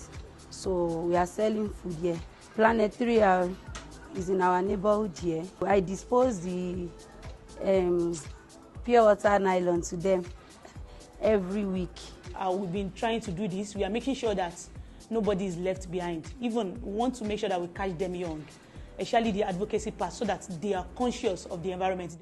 So we are selling food here. Planet 3R is in our neighborhood here. I dispose the pure water nylon to them every week. We've been trying to do this. We are making sure that nobody is left behind. Even we want to make sure that we catch them young, especially the advocacy part, so that they are conscious of the environment.